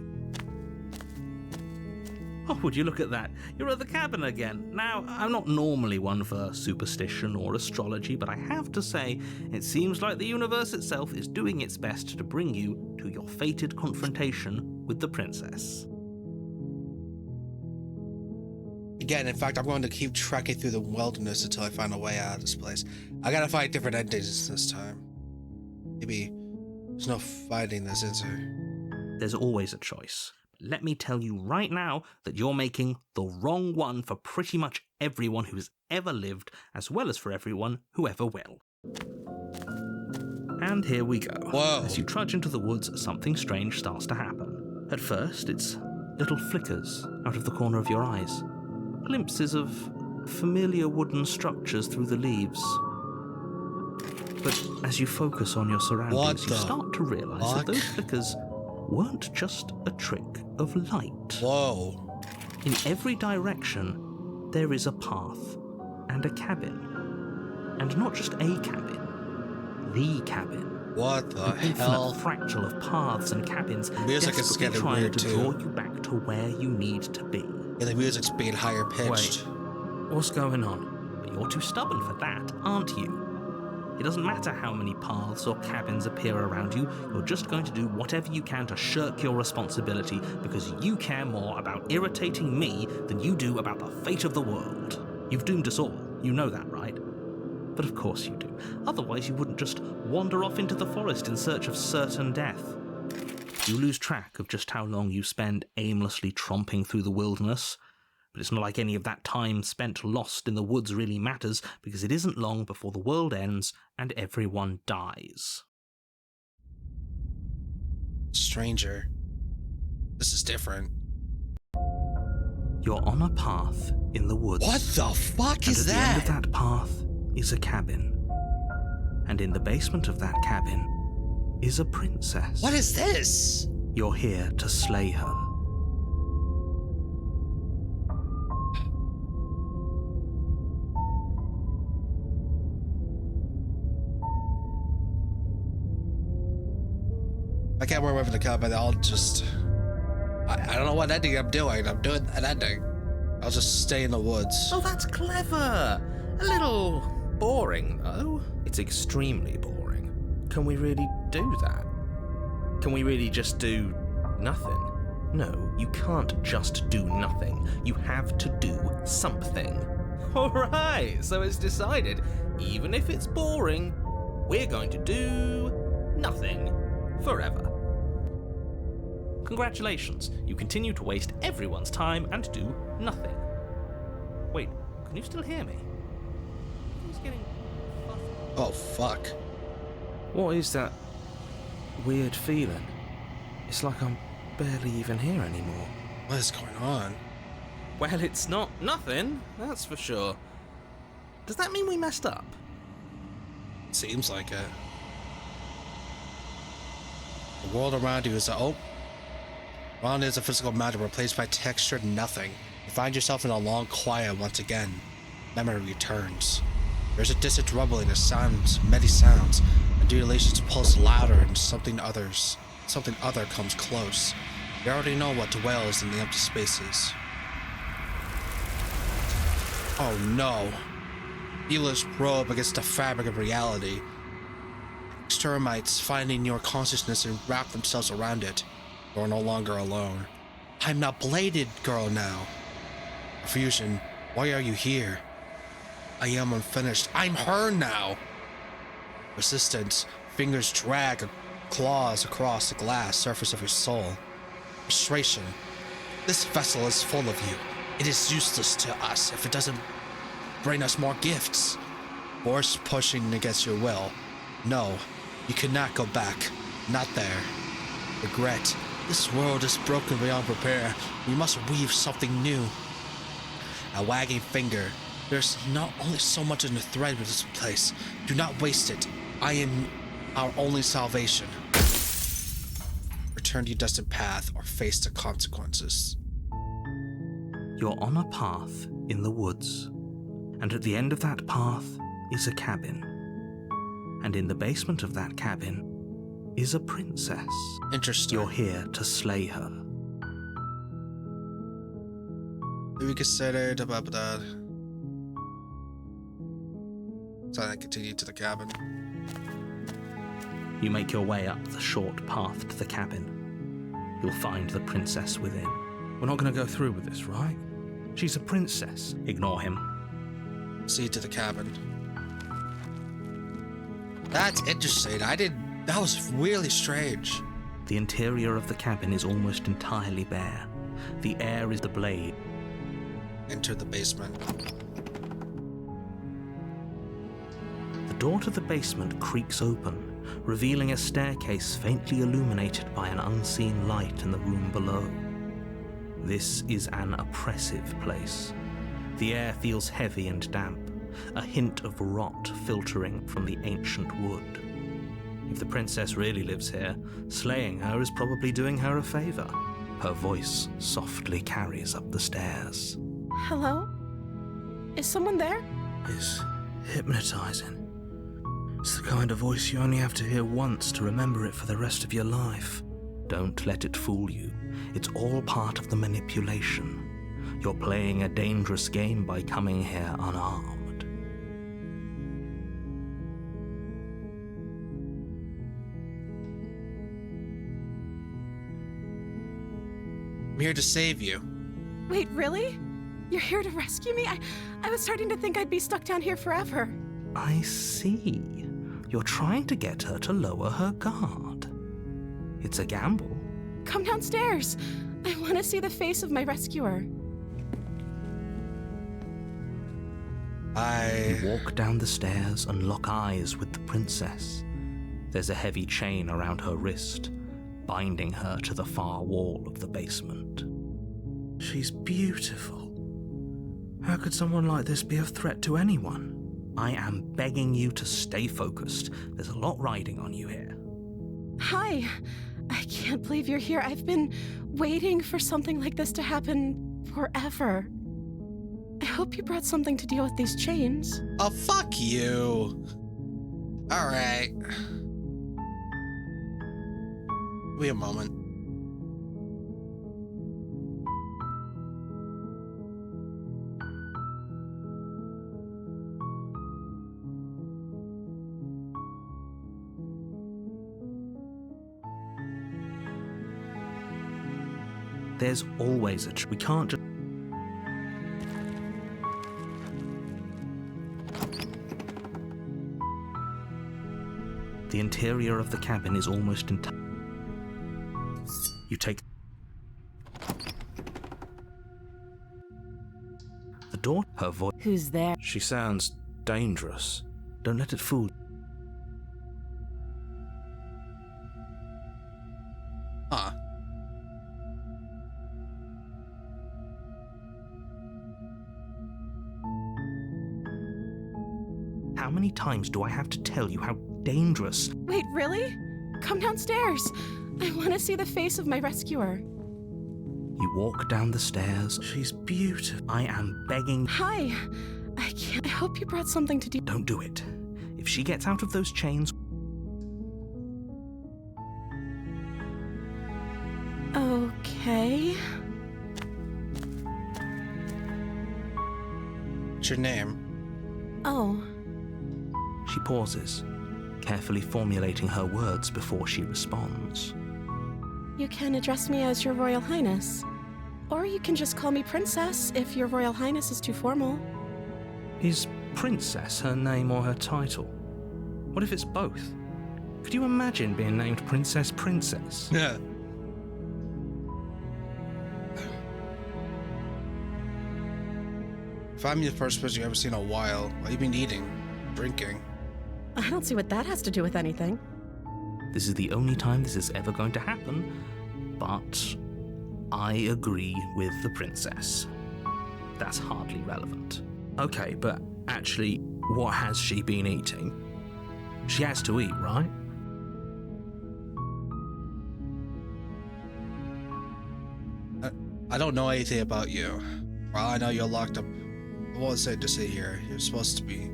Oh, would you look at that? You're at the cabin again. Now, I'm not normally one for superstition or astrology, but I have to say, it seems like the universe itself is doing its best to bring you to your fated confrontation with the princess. Again, in fact, I'm going to keep trekking through the wilderness until I find a way out of this place. I gotta find different endings this time. Maybe there's no fighting this, is there? There's always a choice. Let me tell you right now that you're making the wrong one for pretty much everyone who's ever lived, as well as for everyone who ever will. And here we go. Whoa. As you trudge into the woods, something strange starts to happen. At first, it's little flickers out of the corner of your eyes. Glimpses of familiar wooden structures through the leaves. But as you focus on your surroundings, you start to realize that those flickers weren't just a trick of light. Whoa. In every direction, there is a path and a cabin. And not just a cabin, the cabin. What the An hell? infinite fractal of paths and cabins Music is desperately getting trying weird to too. draw you back to where you need to be. Yeah, the music's being higher pitched. What's going on? But you're too stubborn for that, aren't you? It doesn't matter how many paths or cabins appear around you, you're just going to do whatever you can to shirk your responsibility because you care more about irritating me than you do about the fate of the world. You've doomed us all, you know that, right? But of course you do. Otherwise you wouldn't just wander off into the forest in search of certain death. You lose track of just how long you spend aimlessly tromping through the wilderness. But it's not like any of that time spent lost in the woods really matters, because it isn't long before the world ends and everyone dies. Stranger. This is different. You're on a path in the woods. What the fuck is and at that? the end of that path is a cabin. And in the basement of that cabin is a princess. What is this? You're here to slay her. I can't worry about the cabin. I'll just... I don't know what ending I'm doing. I'm doing an ending. I'll just stay in the woods. Oh, that's clever. A little boring, though. It's extremely boring. Can we really do that? Can we really just do nothing? No, you can't just do nothing. You have to do something. All right, so it's decided. Even if it's boring, we're going to do nothing forever. Congratulations, you continue to waste everyone's time and do nothing. Wait, can you still hear me? Who's getting... Oh, fuck. What is that weird feeling? It's like I'm barely even here anymore. What is going on? Well, it's not nothing, that's for sure. Does that mean we messed up? Seems like it. The world around you is around is a physical matter replaced by textured nothing. You find yourself in a long quiet once again. Memory returns. There's a distant rumbling of sounds, many sounds. Undulations pulse louder and something other comes close. You already know what dwells in the empty spaces. Oh no. Healers probe against the fabric of reality. Termites finding your consciousness and wrap themselves around it. You're no longer alone. I'm not Bladed Girl now. Fusion, why are you here? I am unfinished. I'm her now. Resistance, Fingers drag claws across the glass surface of your soul. Frustration. This vessel is full of you. It is useless to us if it doesn't bring us more gifts. Force pushing against your will. No, you cannot go back. Not there. Regret. This world is broken beyond repair. We must weave something new. A wagging finger. There's not only so much in the thread with this place. Do not waste it. I am our only salvation. Return to your destined path or face the consequences. You're on a path in the woods, and at the end of that path is a cabin. And in the basement of that cabin is a princess. Interesting. You're here to slay her. We considered about that. So I continue to the cabin. You make your way up the short path to the cabin. You'll find the princess within. We're not going to go through with this, right? She's a princess. Ignore him. See to the cabin. That's interesting. That was really strange. The interior of the cabin is almost entirely bare. The air is the blade. Enter the basement. The door to the basement creaks open, revealing a staircase faintly illuminated by an unseen light in the room below. This is an oppressive place. The air feels heavy and damp, a hint of rot filtering from the ancient wood. If the princess really lives here, slaying her is probably doing her a favor. Her voice softly carries up the stairs. Hello? Is someone there? It's hypnotizing. It's the kind of voice you only have to hear once to remember it for the rest of your life. Don't let it fool you. It's all part of the manipulation. You're playing a dangerous game by coming here unarmed. I'm here to save you. Wait, really? You're here to rescue me? I was starting to think I'd be stuck down here forever. I see. You're trying to get her to lower her guard. It's a gamble. Come downstairs. I want to see the face of my rescuer. You walk down the stairs and lock eyes with the princess. There's a heavy chain around her wrist, binding her to the far wall of the basement. She's beautiful. How could someone like this be a threat to anyone? I am begging you to stay focused. There's a lot riding on you here. Hi. I can't believe you're here. I've been waiting for something like this to happen forever. I hope you brought something to deal with these chains. Oh, fuck you. All right. Wait a moment. There's always we can't just... The interior of the cabin is almost entire. You take the door, her voice. Who's there? She sounds dangerous. Don't let it fool you. Huh. How many times do I have to tell you how dangerous? Wait, really? Come downstairs. I want to see the face of my rescuer. You walk down the stairs. She's beautiful. I am begging. Hi. I hope you brought something to do. Don't do it. If she gets out of those chains... Okay. What's your name? Oh. She pauses, carefully formulating her words before she responds. You can address me as Your Royal Highness. Or you can just call me Princess if Your Royal Highness is too formal. Is Princess her name or her title? What if it's both? Could you imagine being named Princess? Yeah. If I'm the first person you've ever seen in a while, what have you been eating? Drinking? I don't see what that has to do with anything. This is the only time this is ever going to happen, but I agree with the princess. That's hardly relevant. Okay, but actually, what has she been eating? She has to eat, right? I don't know anything about you. Well, I know you're locked up. I won't say to sit here. You're supposed to be.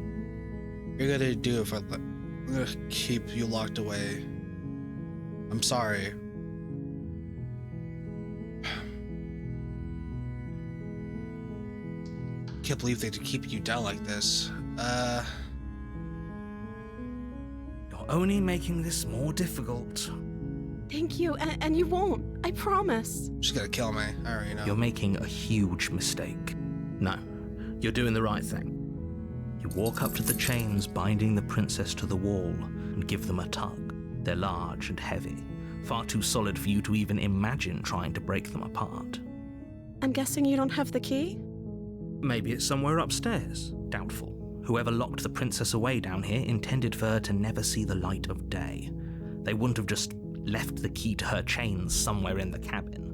You're gonna do if I'm gonna keep you locked away. I'm sorry. Can't believe they keep you down like this. You're only making this more difficult. Thank you, and you won't. I promise. She's gonna kill me. I already know. You're making a huge mistake. No, you're doing the right thing. You walk up to the chains binding the princess to the wall and give them a tug. They're large and heavy, far too solid for you to even imagine trying to break them apart. I'm guessing you don't have the key? Maybe it's somewhere upstairs. Doubtful. Whoever locked the princess away down here intended for her to never see the light of day. They wouldn't have just left the key to her chains somewhere in the cabin.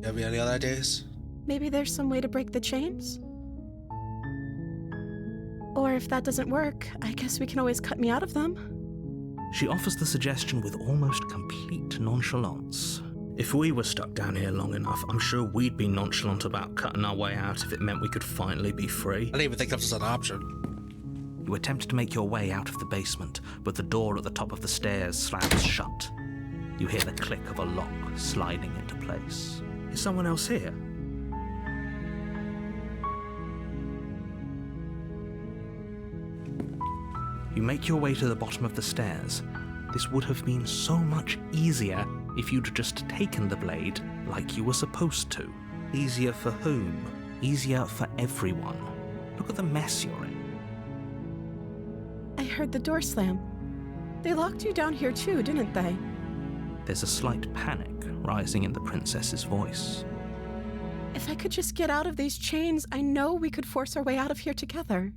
You have any other ideas? Maybe there's some way to break the chains? Or if that doesn't work, I guess we can always cut me out of them. She offers the suggestion with almost complete nonchalance. If we were stuck down here long enough, I'm sure we'd be nonchalant about cutting our way out if it meant we could finally be free. I didn't even think that was an option. You attempt to make your way out of the basement, but the door at the top of the stairs slams shut. You hear the click of a lock sliding into place. Is someone else here? You make your way to the bottom of the stairs. This would have been so much easier if you'd just taken the blade like you were supposed to. Easier for whom? Easier for everyone. Look at the mess you're in. I heard the door slam. They locked you down here too, didn't they? There's a slight panic rising in the princess's voice. If I could just get out of these chains, I know we could force our way out of here together.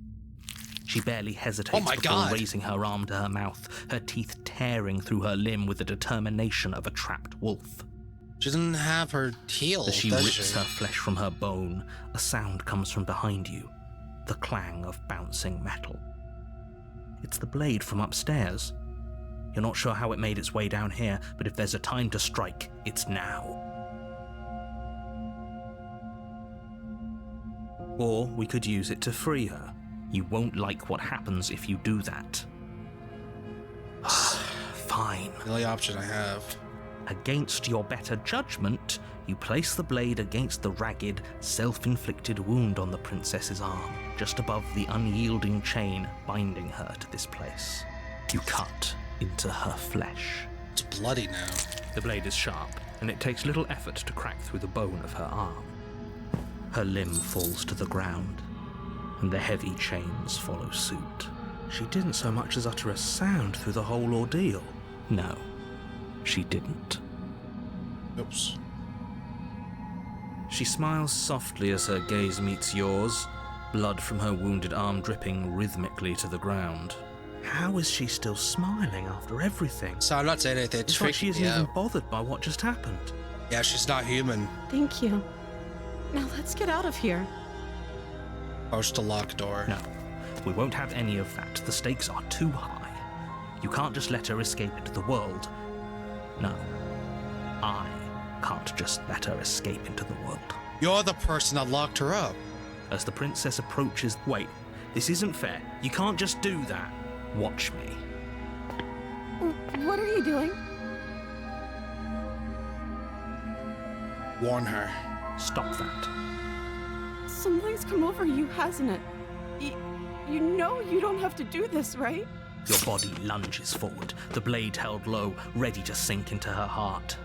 She barely hesitates before raising her arm to her mouth, her teeth tearing through her limb with the determination of a trapped wolf. She doesn't have her heels, As she does rips she? her flesh from her bone, a sound comes from behind you, the clang of bouncing metal. It's the blade from upstairs. You're not sure how it made its way down here, but if there's a time to strike, it's now. Or we could use it to free her. You won't like what happens if you do that. Fine. The only option I have. Against your better judgment, you place the blade against the ragged, self-inflicted wound on the princess's arm, just above the unyielding chain binding her to this place. You cut into her flesh. It's bloody now. The blade is sharp, and it takes little effort to crack through the bone of her arm. Her limb falls to the ground, and the heavy chains follow suit. She didn't so much as utter a sound through the whole ordeal. No, she didn't. Oops. She smiles softly as her gaze meets yours, blood from her wounded arm dripping rhythmically to the ground. How is she still smiling after everything? So I'm not saying anything. It's like she isn't even bothered by what just happened. Yeah, she's not human. Thank you. Now let's get out of here. Post a locked door. No, we won't have any of that. The stakes are too high. You can't just let her escape into the world. No, I can't just let her escape into the world. You're the person that locked her up. As the princess approaches, wait, this isn't fair. You can't just do that. Watch me. What are you doing? Warn her. Stop that. Something's come over you, hasn't it? You know you don't have to do this, right? Your body lunges forward, the blade held low, ready to sink into her heart.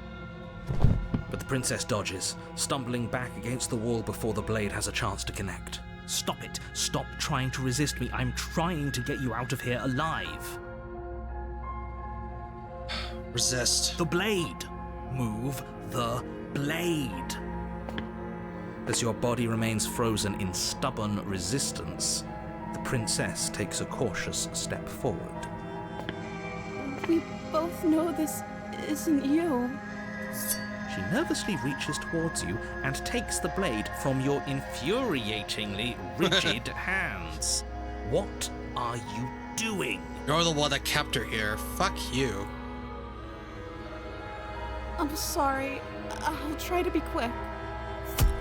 But the princess dodges, stumbling back against the wall before the blade has a chance to connect. Stop it. Stop trying to resist me. I'm trying to get you out of here alive. Resist. The blade. Move the blade. As your body remains frozen in stubborn resistance, the princess takes a cautious step forward. We both know this isn't you. She nervously reaches towards you and takes the blade from your infuriatingly rigid hands. What are you doing? You're the one that kept her here. Fuck you. I'm sorry. I'll try to be quick.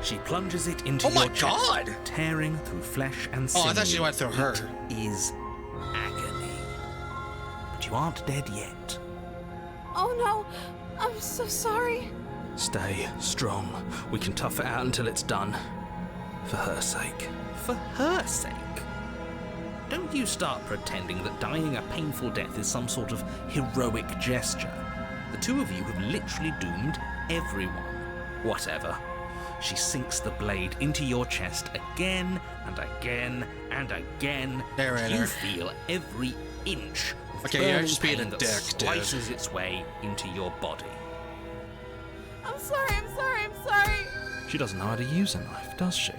She plunges it into Oh my your chest, God! tearing through flesh and sinew. Oh, I thought she went through her. It is agony. But you aren't dead yet. Oh no, I'm so sorry. Stay strong. We can tough it out until it's done. For her sake. For her sake? Don't you start pretending that dying a painful death is some sort of heroic gesture. The two of you have literally doomed everyone. Whatever. She sinks the blade into your chest again and again and again. Narrator. You feel every inch of Okay, you're burning just being a pain that dick, dude. slices its way into your body. I'm sorry. She doesn't know how to use a knife, does she?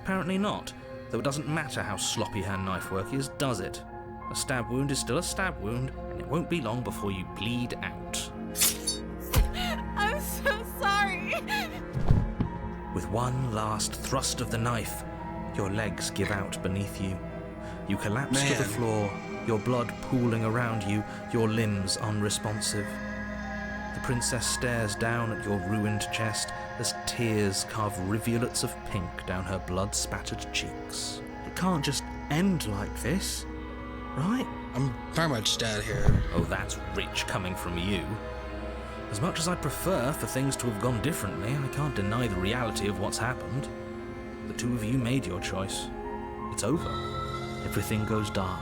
Apparently not, though it doesn't matter how sloppy her knife work is, does it? A stab wound is still a stab wound, and it won't be long before you bleed out. I'm so sorry. With one last thrust of the knife, your legs give out beneath you. You collapse to the Man. floor, your blood pooling around you, your limbs unresponsive. The princess stares down at your ruined chest as tears carve rivulets of pink down her blood-spattered cheeks. It can't just end like this, right? I'm very much dead here. Oh, that's rich coming from you. As much as I prefer for things to have gone differently, I can't deny the reality of what's happened. The two of you made your choice. It's over. Everything goes dark.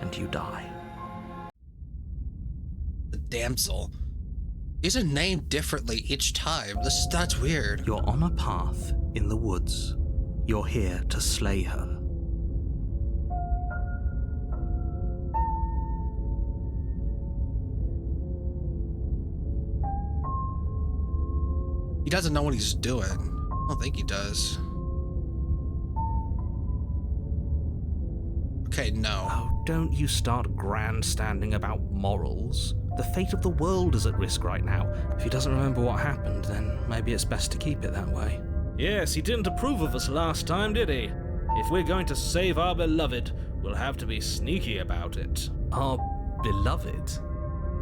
And you die. The damsel. These are named differently each time. That's weird. You're on a path in the woods. You're here to slay her. He doesn't know what he's doing. I don't think he does. Okay, no. Oh, don't you start grandstanding about morals. The fate of the world is at risk right now. If he doesn't remember what happened, then maybe it's best to keep it that way. Yes, he didn't approve of us last time, did he? If we're going to save our beloved, we'll have to be sneaky about it. Our beloved?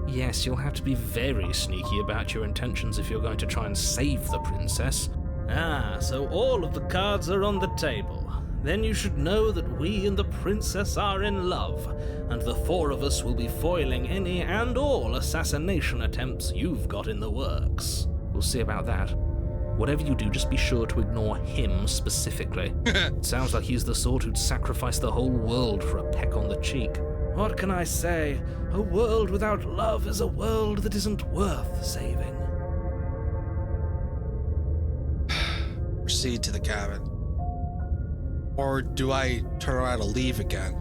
Yes, you'll have to be very sneaky about your intentions if you're going to try and save the princess. Ah, so all of the cards are on the table. Then you should know that we and the princess are in love, and the four of us will be foiling any and all assassination attempts you've got in the works. We'll see about that. Whatever you do, just be sure to ignore him specifically. It sounds like he's the sort who'd sacrifice the whole world for a peck on the cheek. What can I say? A world without love is a world that isn't worth saving. Proceed to the cabin. Or do I turn around and leave again?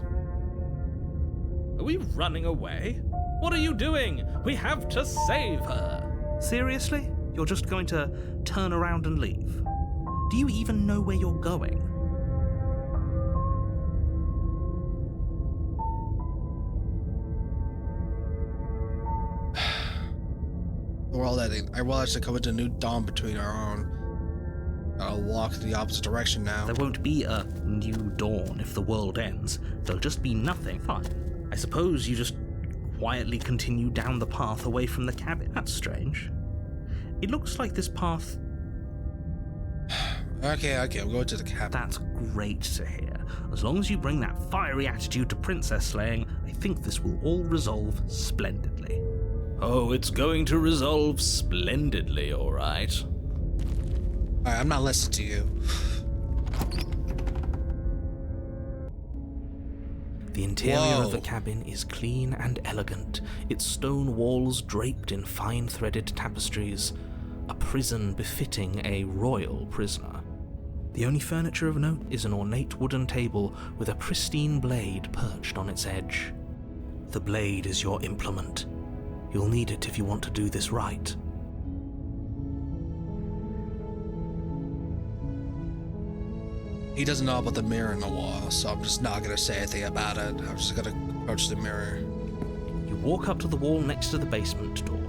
Are we running away? What are you doing? We have to save her. Seriously? You're just going to turn around and leave? Do you even know where you're going? The world ending. I realize to come into a new dawn between our own. I'll walk in the opposite direction now. There won't be a new dawn if the world ends. There'll just be nothing. Fine. I suppose you just quietly continue down the path away from the cabin. That's strange. It looks like this path... Okay, I'm going to the cabin. That's great to hear. As long as you bring that fiery attitude to princess slaying, I think this will all resolve splendidly. Oh, it's going to resolve splendidly, all right. Alright, I'm not listening to you. The interior of the Whoa. cabin is clean and elegant, its stone walls draped in fine-threaded tapestries, a prison befitting a royal prisoner. The only furniture of note is an ornate wooden table with a pristine blade perched on its edge. The blade is your implement. You'll need it if you want to do this right. He doesn't know about the mirror in the wall, so I'm just not gonna say anything about it. I'm just gonna approach the mirror. You walk up to the wall next to the basement door.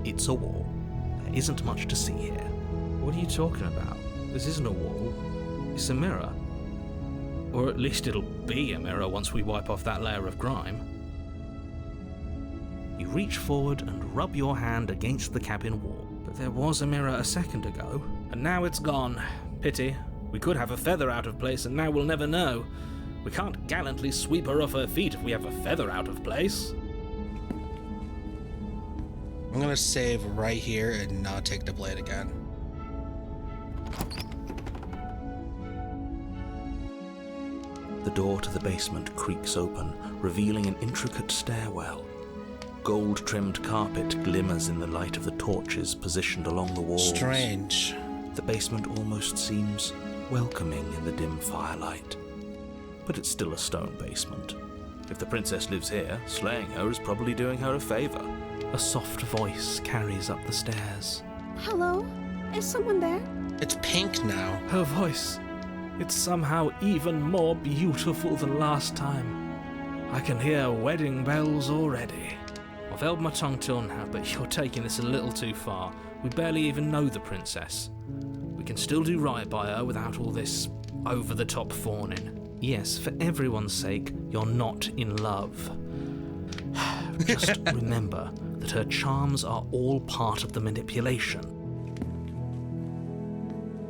It's a wall. There isn't much to see here. What are you talking about? This isn't a wall. It's a mirror. Or at least it'll be a mirror once we wipe off that layer of grime. You reach forward and rub your hand against the cabin wall. But there was a mirror a second ago, and now it's gone. Pity. We could have a feather out of place, and now we'll never know. We can't gallantly sweep her off her feet if we have a feather out of place. I'm gonna save right here and not take the blade again. The door to the basement creaks open, revealing an intricate stairwell. Gold-trimmed carpet glimmers in the light of the torches positioned along the walls. Strange. The basement almost seems welcoming in the dim firelight. But it's still a stone basement. If the princess lives here, slaying her is probably doing her a favor. A soft voice carries up the stairs. Hello? Is someone there? It's pink now. Her voice. It's somehow even more beautiful than last time. I can hear wedding bells already. I've held my tongue till now, but you're taking this a little too far. We barely even know the princess. We can still do right by her without all this over-the-top fawning. Yes, for everyone's sake, you're not in love. Just remember that her charms are all part of the manipulation.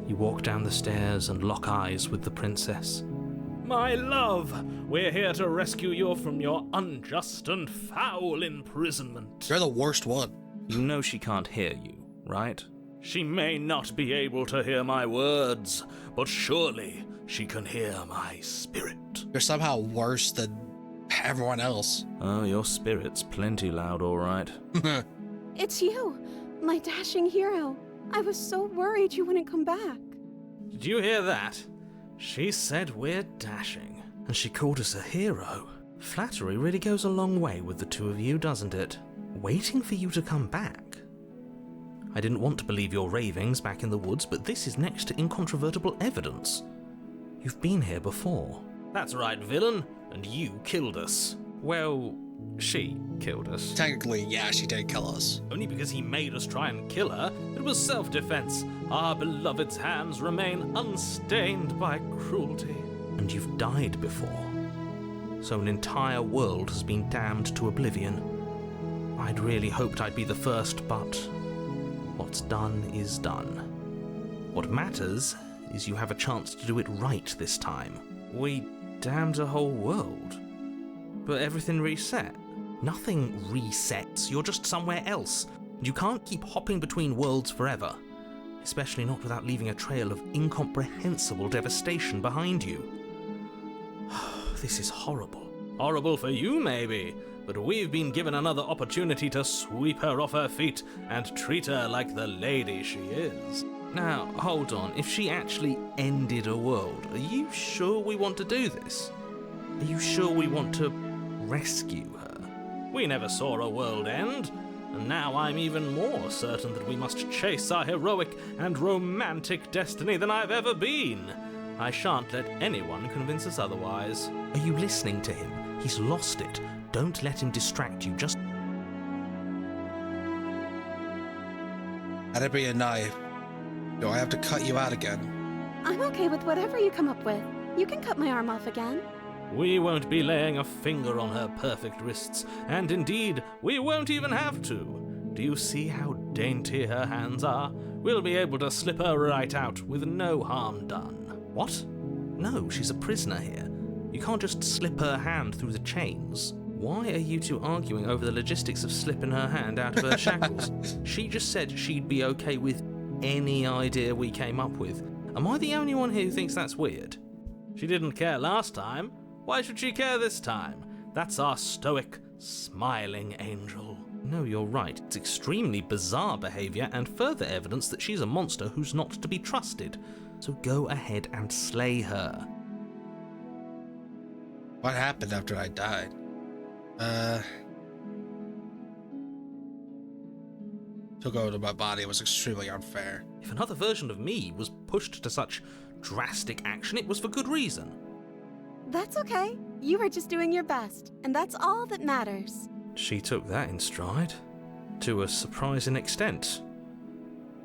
You walk down the stairs and lock eyes with the princess. My love, we're here to rescue you from your unjust and foul imprisonment. You're the worst one. You know she can't hear you, right? She may not be able to hear my words, but surely she can hear my spirit. You're somehow worse than everyone else. Oh, your spirit's plenty loud, all right. It's you, my dashing hero. I was so worried you wouldn't come back. Did you hear that? She said we're dashing, and she called us a hero. Flattery really goes a long way with the two of you, doesn't it? Waiting for you to come back. I didn't want to believe your ravings back in the woods, but this is next to incontrovertible evidence. You've been here before. That's right, villain, and you killed us. Well, she killed us. Technically, yeah, she did kill us. Only because he made us try and kill her. It was self-defense. Our beloved's hands remain unstained by cruelty. And you've died before. So an entire world has been damned to oblivion. I'd really hoped I'd be the first, but what's done is done. What matters is you have a chance to do it right this time. We damned a whole world. But everything reset. Nothing resets, you're just somewhere else. You can't keep hopping between worlds forever. Especially not without leaving a trail of incomprehensible devastation behind you. This is horrible. Horrible for you, maybe, but we've been given another opportunity to sweep her off her feet and treat her like the lady she is. Now, hold on, if she actually ended a world, are you sure we want to do this? Are you sure we want to rescue her? We never saw a world end, and now I'm even more certain that we must chase our heroic and romantic destiny than I've ever been. I shan't let anyone convince us otherwise. Are you listening to him? He's lost it. Don't let him distract you, just... That'd be a knife. Do I have to cut you out again? I'm okay with whatever you come up with. You can cut my arm off again. We won't be laying a finger on her perfect wrists, and indeed, we won't even have to. Do you see how dainty her hands are? We'll be able to slip her right out with no harm done. What? No, she's a prisoner here. You can't just slip her hand through the chains. Why are you two arguing over the logistics of slipping her hand out of her shackles? She just said she'd be okay with any idea we came up with. Am I the only one here who thinks that's weird? She didn't care last time. Why should she care this time? That's our stoic, smiling angel. No, you're right. It's extremely bizarre behaviour and further evidence that she's a monster who's not to be trusted. So go ahead and slay her. What happened after I died? Took over my body was extremely unfair. If another version of me was pushed to such drastic action, it was for good reason. That's okay. You were just doing your best, and that's all that matters. She took that in stride. To a surprising extent.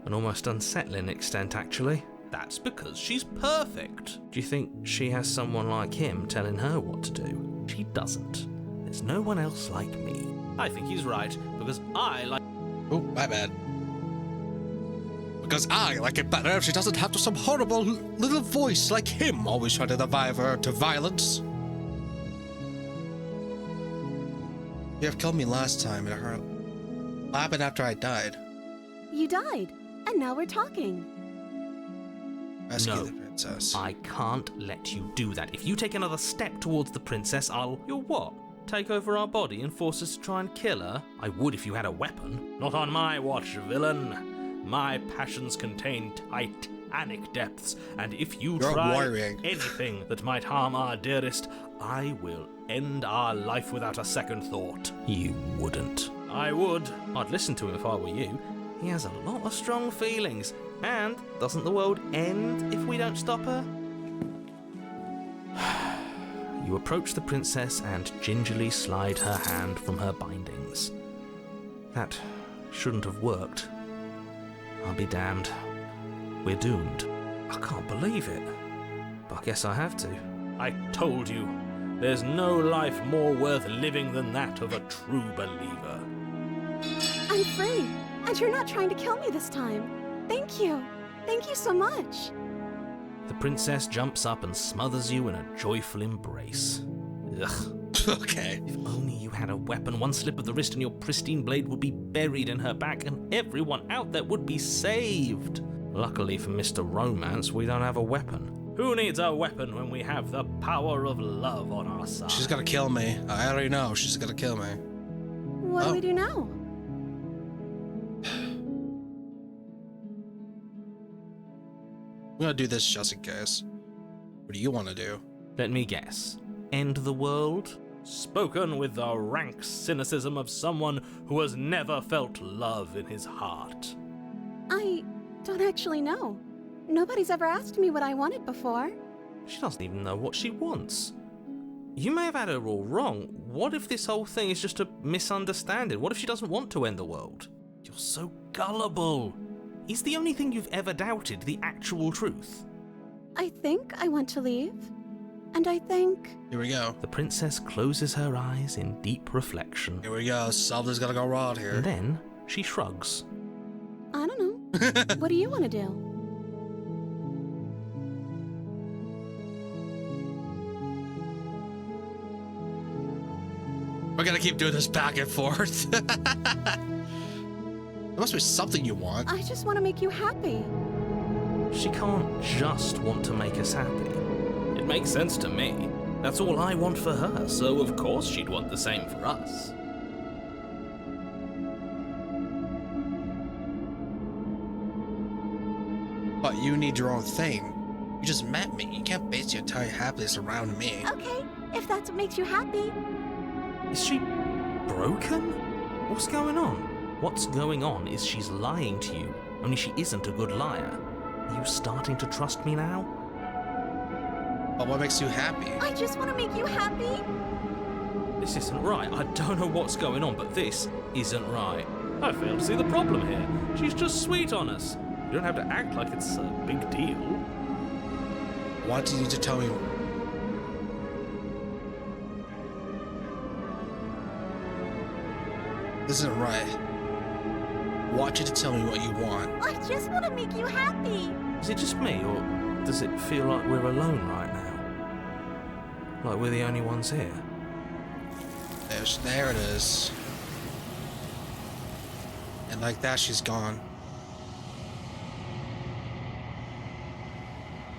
An almost unsettling extent, actually. That's because she's perfect. Do you think she has someone like him telling her what to do? She doesn't. There's no one else like me. I think he's right, because I like... Oh, my bad. Because I like it better if she doesn't have some horrible little voice like him always trying to drive her to violence. You have killed me last time and it hurt. What happened after I died? You died, and now we're talking. Rescue No. the princess. I can't let you do that. If you take another step towards the princess, You'll what? Take over our body and force us to try and kill her? I would if you had a weapon. Not on my watch, villain. My passions contain titanic depths, and if you You're try worrying. anything that might harm our dearest, I will end our life without a second thought. You wouldn't. I would. I'd listen to him if I were you. He has a lot of strong feelings. And doesn't the world end if we don't stop her? You approach the princess and gingerly slide her hand from her bindings. That shouldn't have worked. I'll be damned. We're doomed. I can't believe it. But I guess I have to. I told you, there's no life more worth living than that of a true believer. I'm free, and you're not trying to kill me this time. Thank you. Thank you so much. The princess jumps up and smothers you in a joyful embrace. Ugh. Okay. If only you had a weapon, one slip of the wrist and your pristine blade would be buried in her back and everyone out there would be saved. Luckily for Mr. Romance, we don't have a weapon. Who needs a weapon when we have the power of love on our side? She's gonna kill me. I already know she's gonna kill me. What do we do now? I'm gonna do this just in case. What do you want to do? Let me guess. End the world? Spoken with the rank cynicism of someone who has never felt love in his heart. I don't actually know. Nobody's ever asked me what I wanted before. She doesn't even know what she wants. You may have had her all wrong. What if this whole thing is just a misunderstanding? What if she doesn't want to end the world? You're so gullible. Is the only thing you've ever doubted the actual truth? I think I want to leave. And I think... Here we go. The princess closes her eyes in deep reflection. Here we go. Something's gonna go wrong here. And then she shrugs. I don't know. What do you want to do? We're gonna keep doing this back and forth. There must be something you want. I just want to make you happy. She can't just want to make us happy. It makes sense to me. That's all I want for her, so of course she'd want the same for us. But you need your own thing. You just met me. You can't base your entire happiness around me. Okay, if that's what makes you happy. Is she broken? What's going on? What's going on is she's lying to you, only she isn't a good liar. Are you starting to trust me now? But what makes you happy? I just want to make you happy. This isn't right. I don't know what's going on, but this isn't right. I fail to see the problem here. She's just sweet on us. You don't have to act like it's a big deal. Why do you need to tell me? This isn't right. I want you to tell me what you want. I just want to make you happy. Is it just me, or does it feel like we're alone right now? Like we're the only ones here? There it is. And like that, she's gone.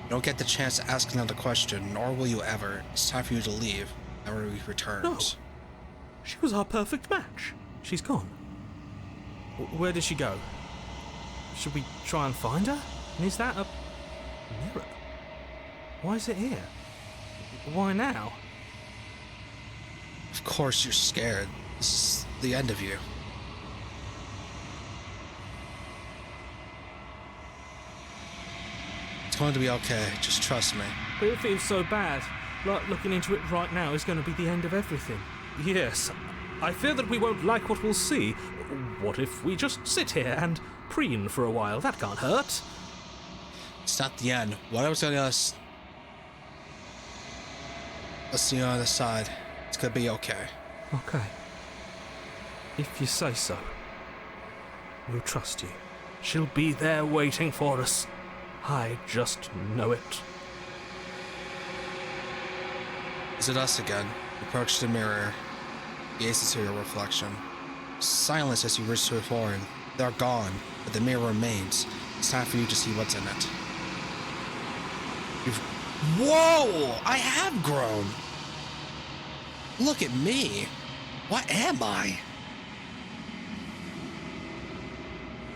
You don't get the chance to ask another question, nor will you ever. It's time for you to leave. Memory returns. No. She was our perfect match. She's gone. Where did she go? Should we try and find her? And is that a mirror? Why is it here? Why now? Of course you're scared. This is the end of you. It's going to be okay. Just trust me. But it feels so bad. Like looking into it right now is going to be the end of everything. Yes, I fear that we won't like what we'll see. What if we just sit here and preen for a while? That can't hurt. It's not the end. What I was going to let's see you on the side. It's going to be okay. Okay. If you say so. We'll trust you. She'll be there waiting for us. I just know it. Is it us again? Approach the mirror. Gazes to your reflection. Silence as you reach to it forward. They're gone, but the mirror remains. It's time for you to see what's in it. Whoa! I have grown! Look at me! What am I?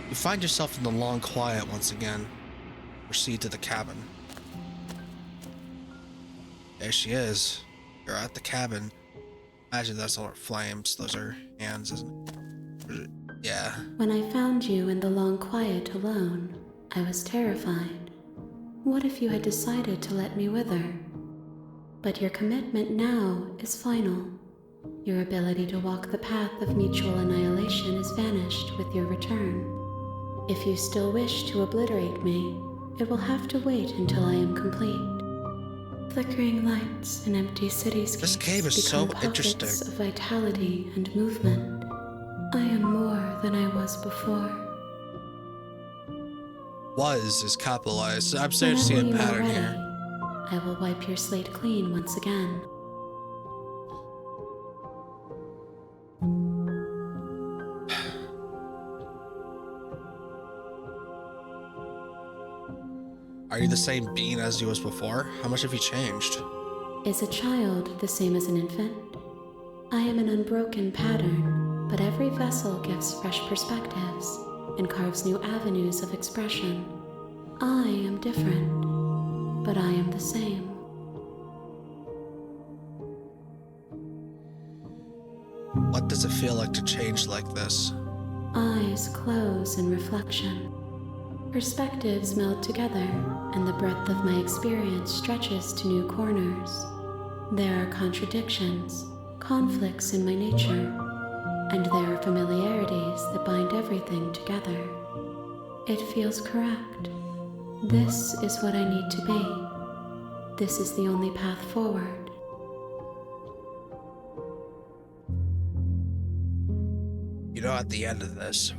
You find yourself in the long quiet once again. Proceed to the cabin. There she is. You're at the cabin. Imagine that's all her flames. Those are hands, isn't it? Yeah. When I found you in the long quiet alone, I was terrified. What if you had decided to let me wither? But your commitment now is final. Your ability to walk the path of mutual annihilation is vanished with your return. If you still wish to obliterate me, it will have to wait until I am complete. Flickering lights in empty cityscapes This cave is so become pockets interesting. of vitality and movement. I am more than I was before. Was is capitalized. I'm starting to see a Whenever you are pattern ready, here. I will wipe your slate clean once again. Are you the same being as you was before? How much have you changed? Is a child the same as an infant? I am an unbroken pattern, but every vessel gives fresh perspectives and carves new avenues of expression. I am different, but I am the same. What does it feel like to change like this? Eyes close in reflection. Perspectives meld together, and the breadth of my experience stretches to new corners. There are contradictions, conflicts in my nature, and there are familiarities that bind everything together. It feels correct. This is what I need to be. This is the only path forward. You know, at the end of this,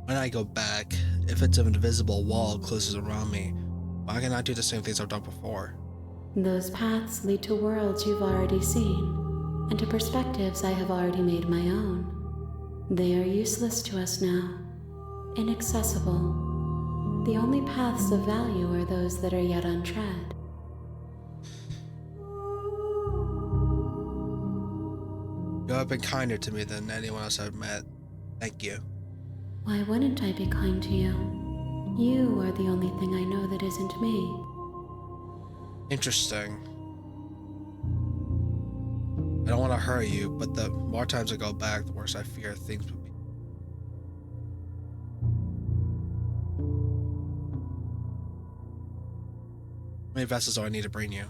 when I go back, if it's an invisible wall closes around me, why can I do the same things I've done before? Those paths lead to worlds you've already seen, and to perspectives I have already made my own. They are useless to us now, inaccessible. The only paths of value are those that are yet untread. You have been kinder to me than anyone else I've met. Thank you. Why wouldn't I be kind to you? You are the only thing I know that isn't me. Interesting. I don't want to hurt you, but the more times I go back, the worse I fear things would be. How many vessels do I need to bring you?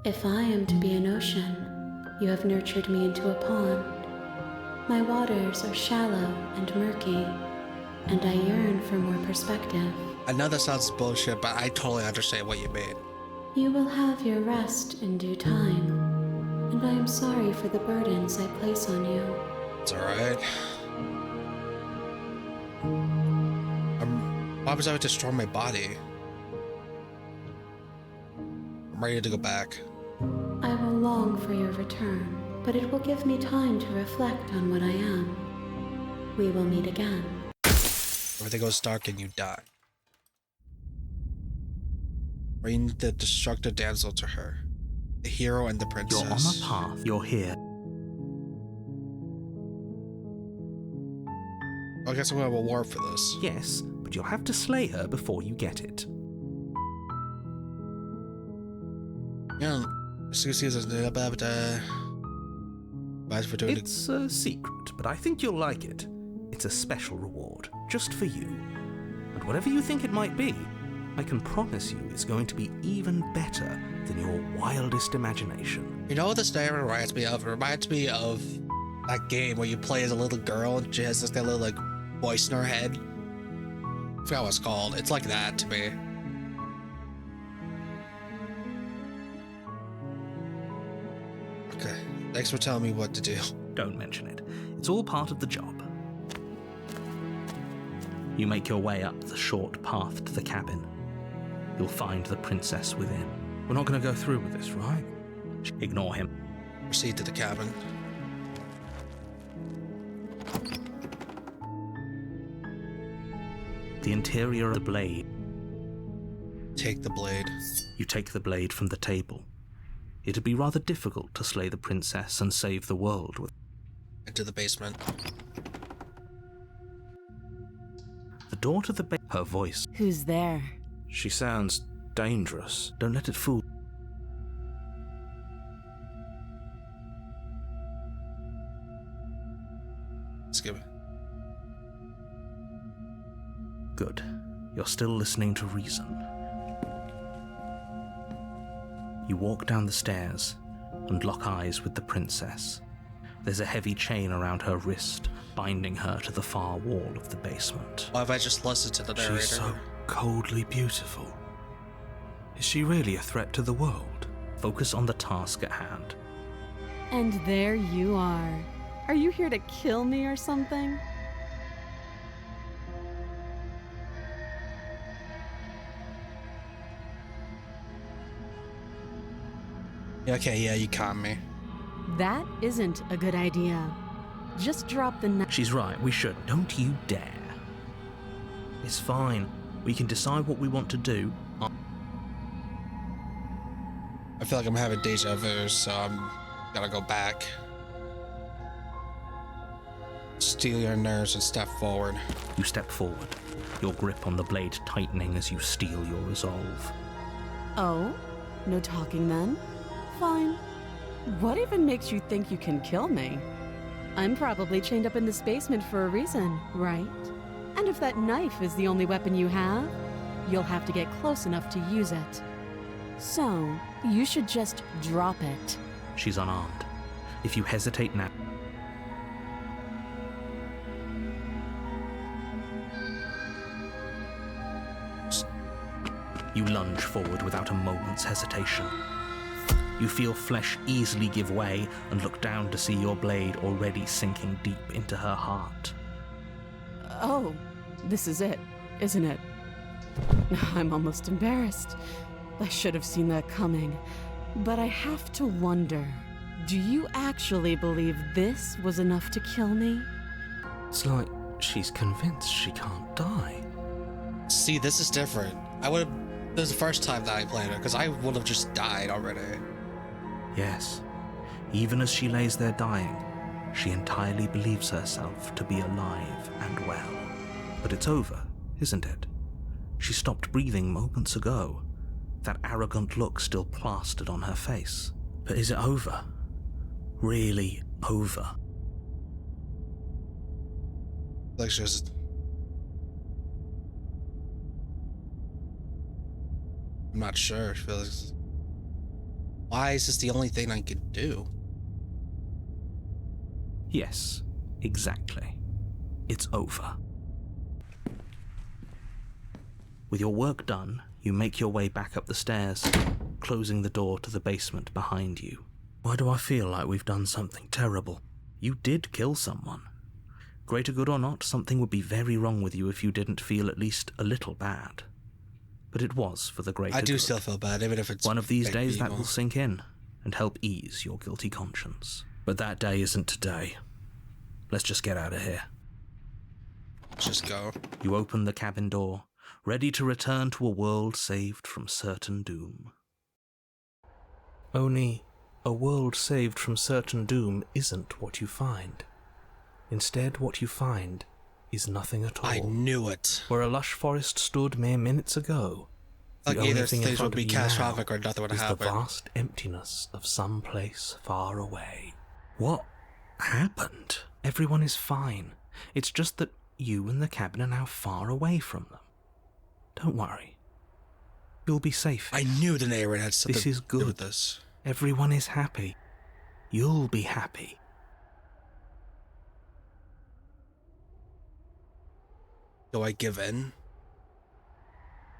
If I am to be an ocean, you have nurtured me into a pond. My waters are shallow and murky, and I yearn for more perspective. I know that sounds bullshit, but I totally understand what you mean. You will have your rest in due time, and I am sorry for the burdens I place on you. It's alright. Why was I to destroy my body? I'm ready to go back. I will long for your return, but it will give me time to reflect on what I am. We will meet again. Everything goes dark and you die. Bring the destructive damsel to her. The hero and the princess. You're on a path. You're here. I guess I'm gonna have a reward for this. Yes, but you'll have to slay her before you get it. Yeah, for doing It's a secret, but I think you'll like it. It's a special reward, just for you. And whatever you think it might be, I can promise you it's going to be even better than your wildest imagination. You know what this name reminds me of? It reminds me of that game where you play as a little girl and she has this little like voice in her head. I forgot what it's called. It's like that to me. Okay, thanks for telling me what to do. Don't mention it. It's all part of the job. You make your way up the short path to the cabin. You'll find the princess within. We're not going to go through with this, right? Ignore him. Proceed to the cabin. The interior of the blade. Take the blade. You take the blade from the table. It'd be rather difficult to slay the princess and save the world with. Into the basement. The door to the her voice. Who's there? She sounds dangerous. Don't let it fool. Skip it. Good. You're still listening to reason. You walk down the stairs and lock eyes with the princess. There's a heavy chain around her wrist, binding her to the far wall of the basement. Why have I just listened to the narrator? She's so coldly beautiful. Is she really a threat to the world? Focus on the task at hand. And there you are. Are you here to kill me or something? Okay, yeah, you caught me. That isn't a good idea. Just drop the knife. She's right, we should. Don't you dare. It's fine. We can decide what we want to do. I feel like I'm having deja vu, so I'm gonna go back. Steel your nerves and step forward. You step forward, your grip on the blade tightening as you steel your resolve. Oh? No talking then? Fine. What even makes you think you can kill me? I'm probably chained up in this basement for a reason, right? And if that knife is the only weapon you have, you'll have to get close enough to use it. So, you should just drop it. She's unarmed. If you hesitate now... You lunge forward without a moment's hesitation. You feel flesh easily give way and look down to see your blade already sinking deep into her heart. Oh, this is it, isn't it? I'm almost embarrassed. I should have seen that coming. But I have to wonder, do you actually believe this was enough to kill me? It's like she's convinced she can't die. See, this is different. This is the first time that I played it, because I would have just died already. Yes, even as she lays there dying, she entirely believes herself to be alive and well. But it's over, isn't it? She stopped breathing moments ago, that arrogant look still plastered on her face. But is it over? Really over? Like she was... I'm not sure. She feels... Why is this the only thing I could do? Yes, exactly. It's over. With your work done, you make your way back up the stairs, closing the door to the basement behind you. Why do I feel like we've done something terrible? You did kill someone. Greater good or not, something would be very wrong with you if you didn't feel at least a little bad. But it was for the greater good. I do still feel bad, even if it's one of these big days evil. that will sink in and help ease your guilty conscience. But that day isn't today. Let's just get out of here. Let's just go. You open the cabin door, ready to return to a world saved from certain doom. Only, a world saved from certain doom isn't what you find. Instead, what you find is nothing at all. I knew it. Where a lush forest stood mere minutes ago, the Like only either thing in things front would be of you now catastrophic or nothing would is the happen. vast emptiness of some place far away. What happened? Everyone is fine. It's just that you and the cabin are now far away from them. Don't worry. You'll be safe. I knew the neighborhood had something This is to do good. with this. Everyone is happy. You'll be happy. Do I give in?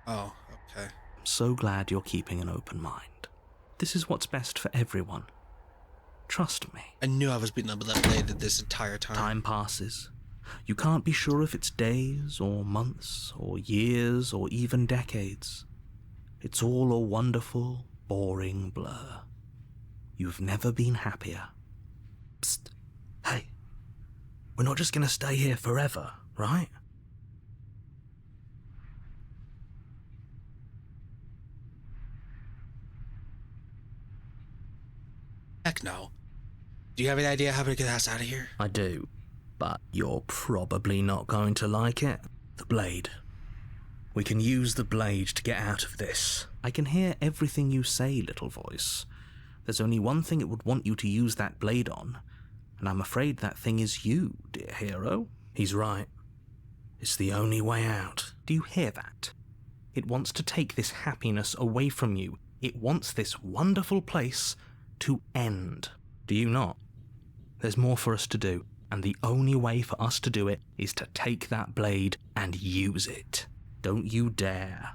Oh, okay. I'm so glad you're keeping an open mind. This is what's best for everyone. Trust me. I knew I was beaten up with that blade this entire time. Time passes. You can't be sure if it's days or months or years or even decades. It's all a wonderful, boring blur. You've never been happier. Psst. Hey. We're not just going to stay here forever, right? Heck no. Do you have any idea how to get us out of here? I do, but you're probably not going to like it. The blade. We can use the blade to get out of this. I can hear everything you say, little voice. There's only one thing it would want you to use that blade on, and I'm afraid that thing is you, dear hero. He's right. It's the only way out. Do you hear that? It wants to take this happiness away from you. It wants this wonderful place to end. Do you not? There's more for us to do, and the only way for us to do it is to take that blade and use it. Don't you dare.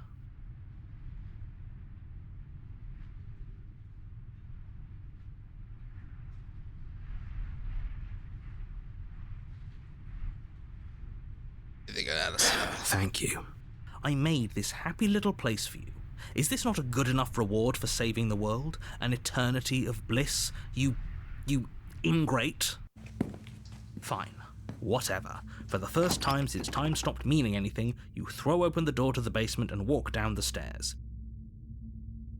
They got out of sight. Thank you. I made this happy little place for you. Is this not a good enough reward for saving the world? An eternity of bliss? You ingrate? Fine. Whatever. For the first time since time stopped meaning anything, you throw open the door to the basement and walk down the stairs.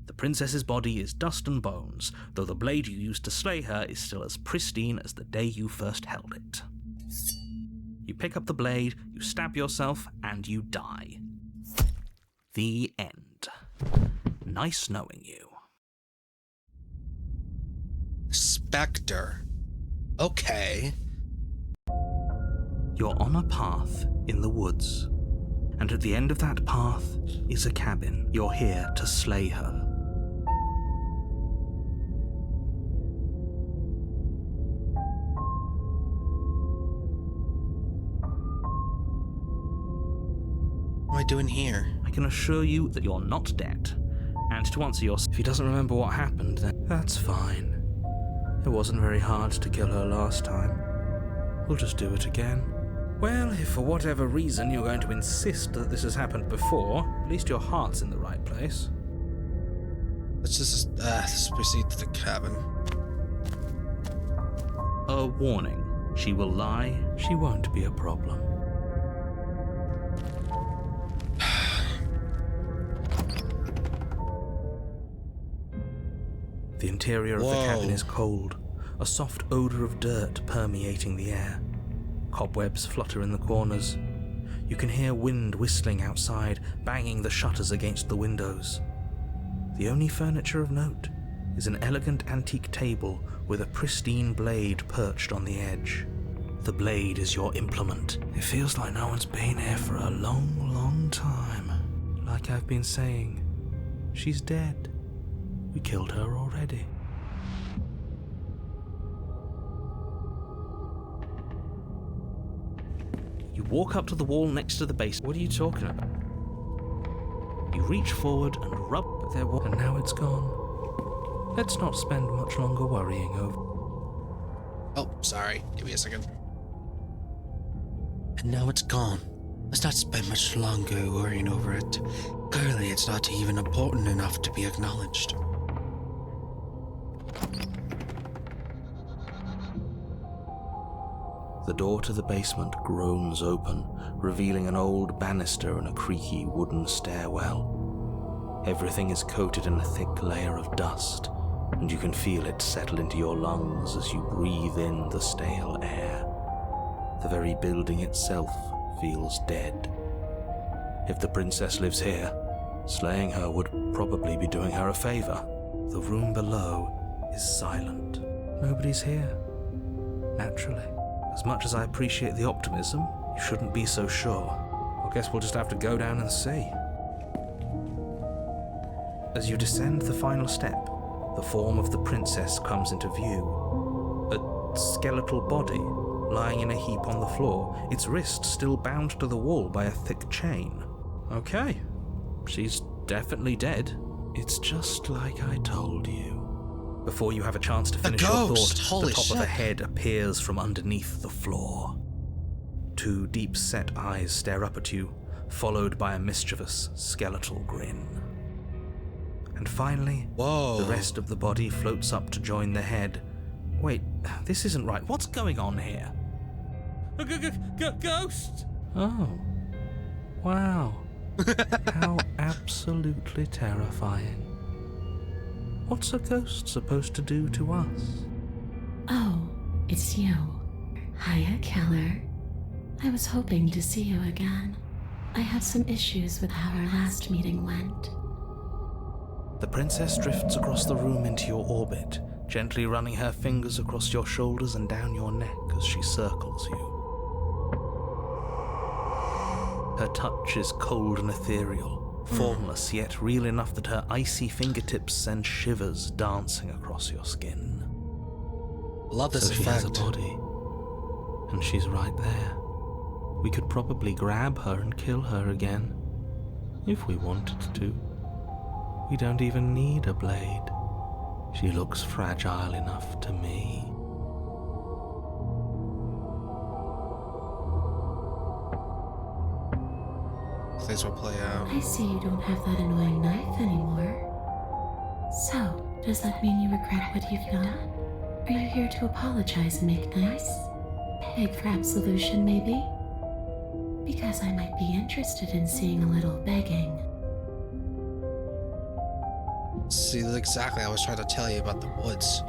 The princess's body is dust and bones, though the blade you used to slay her is still as pristine as the day you first held it. You pick up the blade, you stab yourself, and you die. The end. Nice knowing you. Spectre. Okay. You're on a path in the woods, and at the end of that path is a cabin. You're here to slay her. What am I doing here? I can assure you that you're not dead. And to answer your... If he doesn't remember what happened, then that's fine. It wasn't very hard to kill her last time. We'll just do it again. Well, if for whatever reason you're going to insist that this has happened before, at least your heart's in the right place. Let's just proceed to the cabin. A warning. She will lie. She won't be a problem. The interior of the cabin is cold, a soft odour of dirt permeating the air. Cobwebs flutter in the corners. You can hear wind whistling outside, banging the shutters against the windows. The only furniture of note is an elegant antique table with a pristine blade perched on the edge. The blade is your implement. It feels like no one's been here for a long, long time. Like I've been saying, she's dead. We killed her already. You walk up to the wall next to the base. What are you talking about? You reach forward and rub their wall, and now it's gone. Let's not spend much longer worrying over. Oh, sorry. Give me a second. And now it's gone. Let's not spend much longer worrying over it. Clearly, it's not even important enough to be acknowledged. The door to the basement groans open, revealing an old banister and a creaky wooden stairwell. Everything is coated in a thick layer of dust, and you can feel it settle into your lungs as you breathe in the stale air. The very building itself feels dead. If the princess lives here, slaying her would probably be doing her a favor. The room below is silent. Nobody's here. Naturally. As much as I appreciate the optimism, you shouldn't be so sure. I guess we'll just have to go down and see. As you descend the final step, the form of the princess comes into view. A skeletal body, lying in a heap on the floor, its wrist still bound to the wall by a thick chain. Okay, she's definitely dead. It's just like I told you. Before you have a chance to finish your thought, Holy the top shit. of a head appears from underneath the floor. Two deep-set eyes stare up at you, followed by a mischievous skeletal grin. And finally, Whoa. the rest of the body floats up to join the head. Wait, this isn't right. What's going on here? A ghost! Oh. Wow. How absolutely terrifying. What's a ghost supposed to do to us? Oh, it's you. Hiya, Keller. I was hoping to see you again. I had some issues with how our last meeting went. The princess drifts across the room into your orbit, gently running her fingers across your shoulders and down your neck as she circles you. Her touch is cold and ethereal, formless yet real enough that her icy fingertips send shivers dancing across your skin. Love this So she has a effect. body, and she's right there. We could probably grab her and kill her again, if we wanted to. We don't even need a blade. She looks fragile enough to me. Things will play out. I see you don't have that annoying knife anymore. So, does that mean you regret what you've done? Are you here to apologize and make nice? Beg for absolution, maybe? Because I might be interested in seeing a little begging. See, exactly. I was trying to tell you about the woods.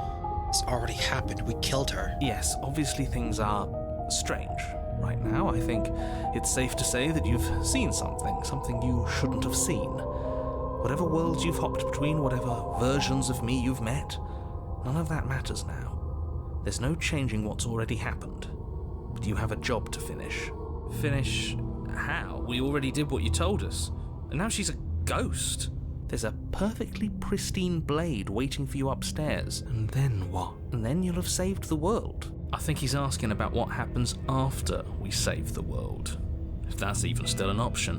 It's already happened. We killed her. Yes, obviously things are strange. Right now, I think it's safe to say that you've seen something you shouldn't have seen. Whatever worlds you've hopped between, whatever versions of me you've met, none of that matters now. There's no changing what's already happened. But you have a job to finish. Finish how? We already did what you told us. And now she's a ghost. There's a perfectly pristine blade waiting for you upstairs. And then what? And then you'll have saved the world. I think he's asking about what happens after we save the world. If that's even still an option.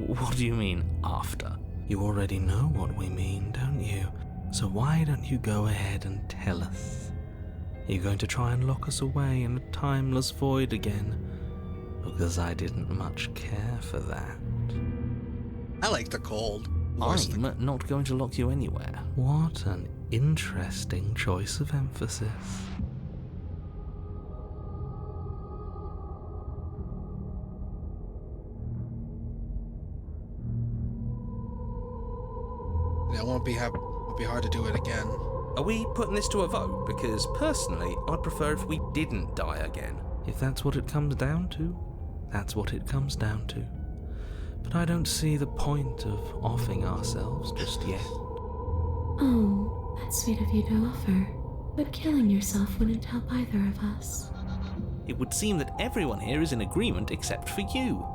What do you mean, after? You already know what we mean, don't you? So why don't you go ahead and tell us? You're going to try and lock us away in a timeless void again? Because I didn't much care for that. I like the cold. I'm not going to lock you anywhere. What an interesting choice of emphasis. Yeah, it won't be hard to do it again. Are we putting this to a vote? Because personally, I'd prefer if we didn't die again. If that's what it comes down to, that's what it comes down to. But I don't see the point of offing ourselves just yet. Oh, that's sweet of you to offer. But killing yourself wouldn't help either of us. It would seem that everyone here is in agreement except for you.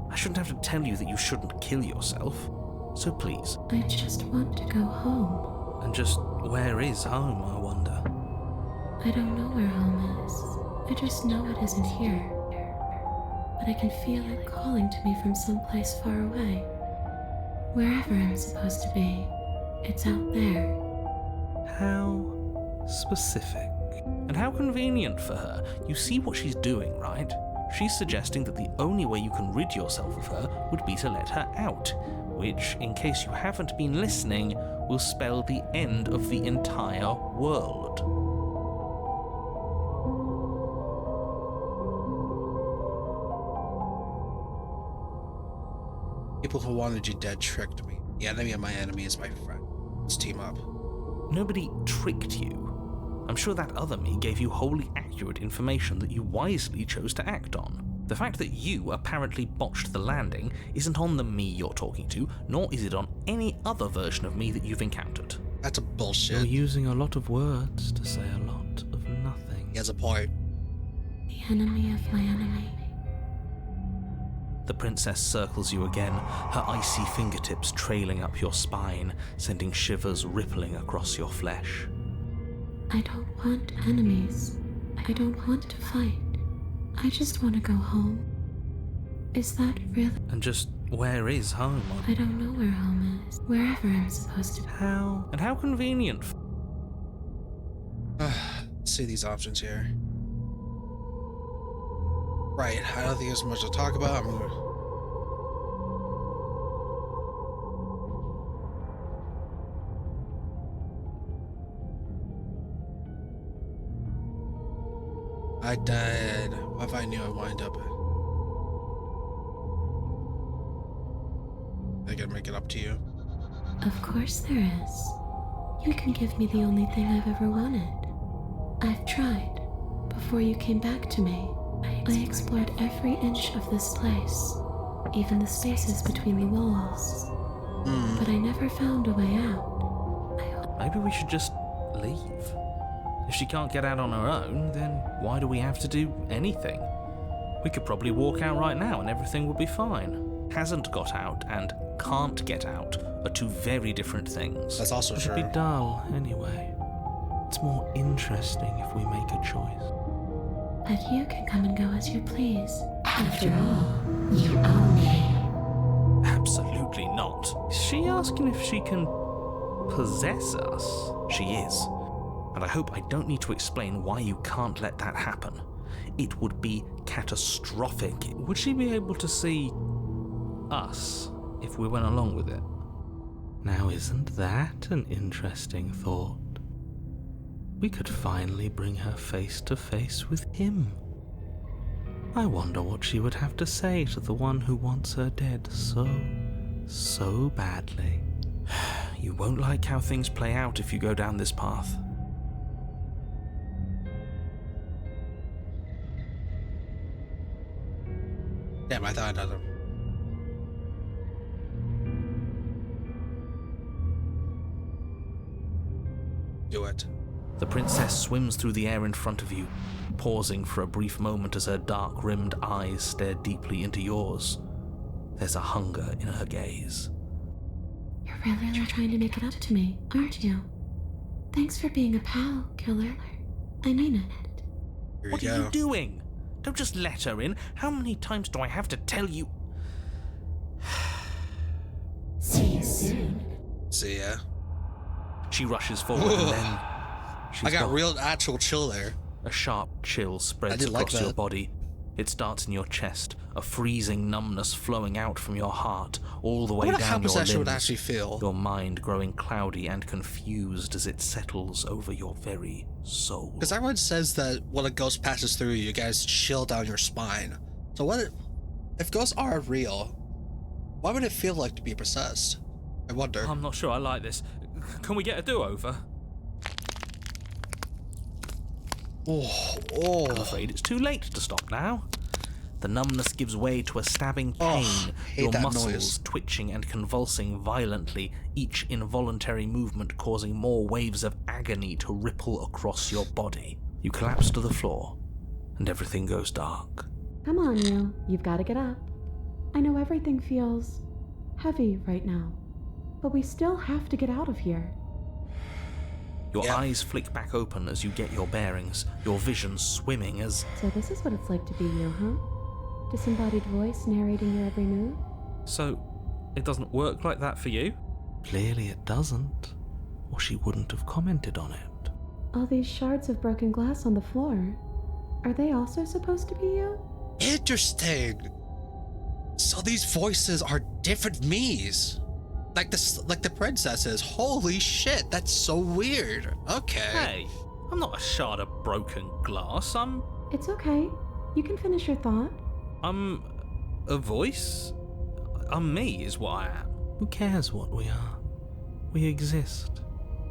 I shouldn't have to tell you that you shouldn't kill yourself. So please. I just want to go home. And just where is home, I wonder? I don't know where home is. I just know it isn't here. But I can feel it calling to me from someplace far away. Wherever I'm supposed to be, it's out there. How specific. And how convenient for her. You see what she's doing, right? She's suggesting that the only way you can rid yourself of her would be to let her out, which, in case you haven't been listening, will spell the end of the entire world. People who wanted you dead tricked me. The enemy of my enemy is my friend. Let's team up. Nobody tricked you. I'm sure that other me gave you wholly accurate information that you wisely chose to act on. The fact that you apparently botched the landing isn't on the me you're talking to, nor is it on any other version of me that you've encountered. That's a bullshit. You're using a lot of words to say a lot of nothing. He has a point. The enemy of my enemy. The princess circles you again, her icy fingertips trailing up your spine, sending shivers rippling across your flesh. I don't want enemies. I don't want to fight. I just want to go home. Is that really? And just where is home? I don't know where home is. Wherever I'm supposed to be. How? And how convenient. Let's see these options here. Right, I don't think there's much to talk about. I died. What if I knew I wind up? I gotta make it up to you. Of course there is. You can give me the only thing I've ever wanted. I've tried. Before you came back to me, I explored every inch of this place, even the spaces between the walls. But I never found a way out. Maybe we should just leave. If she can't get out on her own, then why do we have to do anything? We could probably walk out right now and everything would be fine. Hasn't got out and can't get out are two very different things. That's also true. It'd be dull anyway. It's more interesting if we make a choice. But you can come and go as you please. After all, you own me. Absolutely not. Is she asking if she can possess us? She is. And I hope I don't need to explain why you can't let that happen. It would be catastrophic. Would she be able to see us if we went along with it? Now, isn't that an interesting thought? We could finally bring her face to face with him. I wonder what she would have to say to the one who wants her dead so badly. You won't like how things play out if you go down this path. Damn, I thought I done them. Do it. The princess swims through the air in front of you, pausing for a brief moment as her dark-rimmed eyes stare deeply into yours. There's a hunger in her gaze. You're really trying to make it up to me, aren't you? Thanks for being a pal, killer. I mean it. Here What we are go. you doing? Don't just let her in. How many times do I have to tell you? See you soon. See ya. She rushes forward and then she's I got gone. real actual chill there. A sharp chill spreads didn't like across your that. body. It starts in your chest, a freezing numbness flowing out from your heart, all the I way wonder how down your possession would limbs, actually feel. your mind growing cloudy and confused as it settles over your very soul. Because everyone says that when a ghost passes through you, guys chill down your spine. So what if ghosts are real? What would it feel like to be possessed? I wonder. I'm not sure I like this. Can we get a do-over? I'm afraid it's too late to stop now. The numbness gives way to a stabbing pain, hate your that muscles noise. twitching and convulsing violently, each involuntary movement causing more waves of agony to ripple across your body. You collapse to the floor, and everything goes dark. Come on, you. You've got to get up. I know everything feels heavy right now, but we still have to get out of here. Your Yeah. eyes flick back open as you get your bearings, your vision swimming as... So this is what it's like to be you, huh? Disembodied voice narrating your every move? So, it doesn't work like that for you? Clearly it doesn't, or she wouldn't have commented on it. All these shards of broken glass on the floor, are they also supposed to be you? Interesting. So these voices are different me's. Like the princesses. Holy shit, that's so weird. Okay. Hey, I'm not a shard of broken glass. I'm It's okay. You can finish your thought. a voice. I'm me is what I am. Who cares what we are? We exist.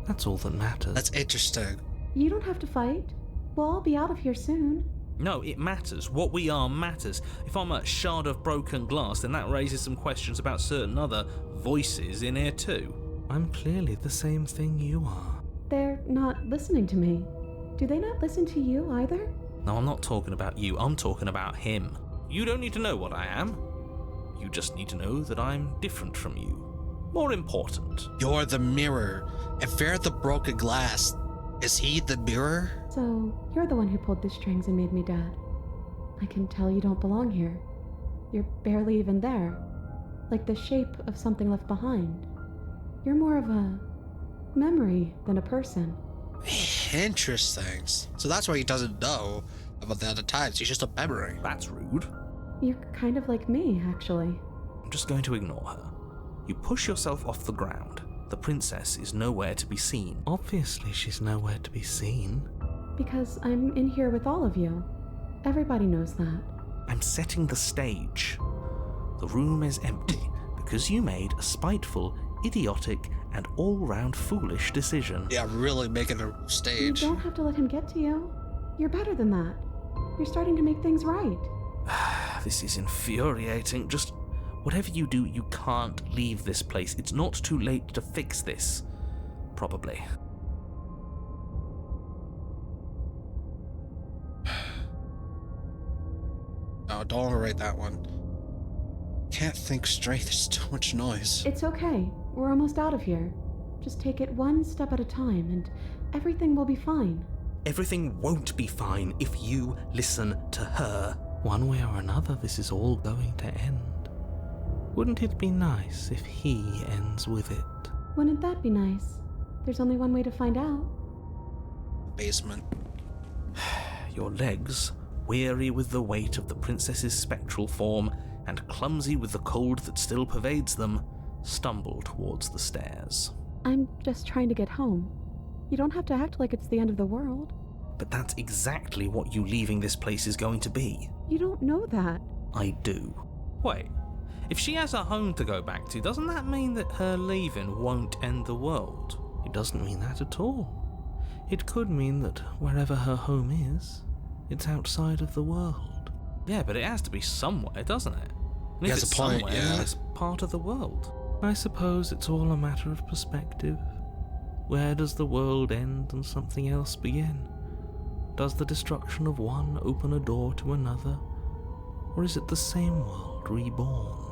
That's all that matters. That's interesting. You don't have to fight. We'll all be out of here soon. No, it matters. What we are matters. If I'm a shard of broken glass, then that raises some questions about certain other voices in here too. I'm clearly the same thing you are. They're not listening to me. Do they not listen to you either? No, I'm not talking about you. I'm talking about him. You don't need to know what I am. You just need to know that I'm different from you. More important. You're the mirror. If they're the broken glass, is he the mirror? So, you're the one who pulled the strings and made me dead. I can tell you don't belong here. You're barely even there. Like the shape of something left behind. You're more of a memory than a person. Interesting. So that's why he doesn't know about the other times. He's just a memory. That's rude. You're kind of like me, actually. I'm just going to ignore her. You push yourself off the ground. The princess is nowhere to be seen. Obviously, she's nowhere to be seen. Because I'm in here with all of you. Everybody knows that. I'm setting the stage. The room is empty because you made a spiteful, idiotic, and all-round foolish decision. Yeah, really making a You stage. don't have to let him get to you. You're better than that. You're starting to make things right. This is infuriating. Just whatever you do, you can't leave this place. It's not too late to fix this. Probably. Oh, don't overrate that one. Can't think straight. There's too much noise. It's okay. We're almost out of here. Just take it one step at a time, and everything will be fine. Everything won't be fine if you listen to her. One way or another, this is all going to end. Wouldn't it be nice if he ends with it? Wouldn't that be nice? There's only one way to find out. Basement. Your legs, weary with the weight of the princess's spectral form and clumsy with the cold that still pervades them, stumble towards the stairs. I'm just trying to get home. You don't have to act like it's the end of the world. But that's exactly what you leaving this place is going to be. You don't know that. I do. Wait, if she has a home to go back to, doesn't that mean that her leaving won't end the world? It doesn't mean that at all. It could mean that wherever her home is, it's outside of the world. Yeah, but it has to be somewhere, doesn't it? And He if has it's a point, somewhere, yeah. then it's part of the world. I suppose it's all a matter of perspective. Where does the world end and something else begin? Does the destruction of one open a door to another? Or is it the same world reborn?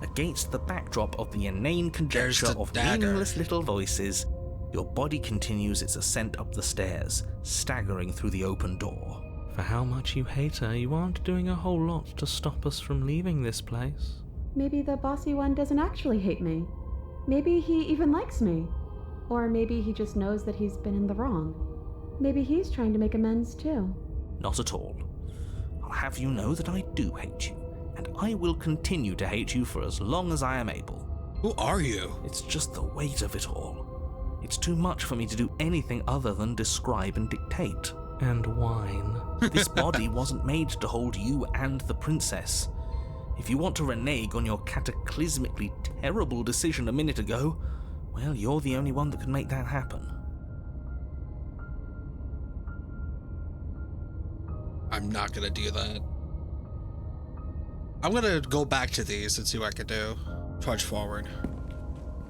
Against the backdrop of the inane conjecture There's the of dagger. meaningless little voices, your body continues its ascent up the stairs, staggering through the open door. For how much you hate her, you aren't doing a whole lot to stop us from leaving this place. Maybe the bossy one doesn't actually hate me. Maybe he even likes me. Or maybe he just knows that he's been in the wrong. Maybe he's trying to make amends too. Not at all. I'll have you know that I do hate you, and I will continue to hate you for as long as I am able. Who are you? It's just the weight of it all. It's too much for me to do anything other than describe and dictate. And whine. This body wasn't made to hold you and the princess. If you want to renege on your cataclysmically terrible decision a minute ago, well, you're the only one that can make that happen. I'm not gonna do that. I'm gonna go back to these and see what I can do. Trudge forward.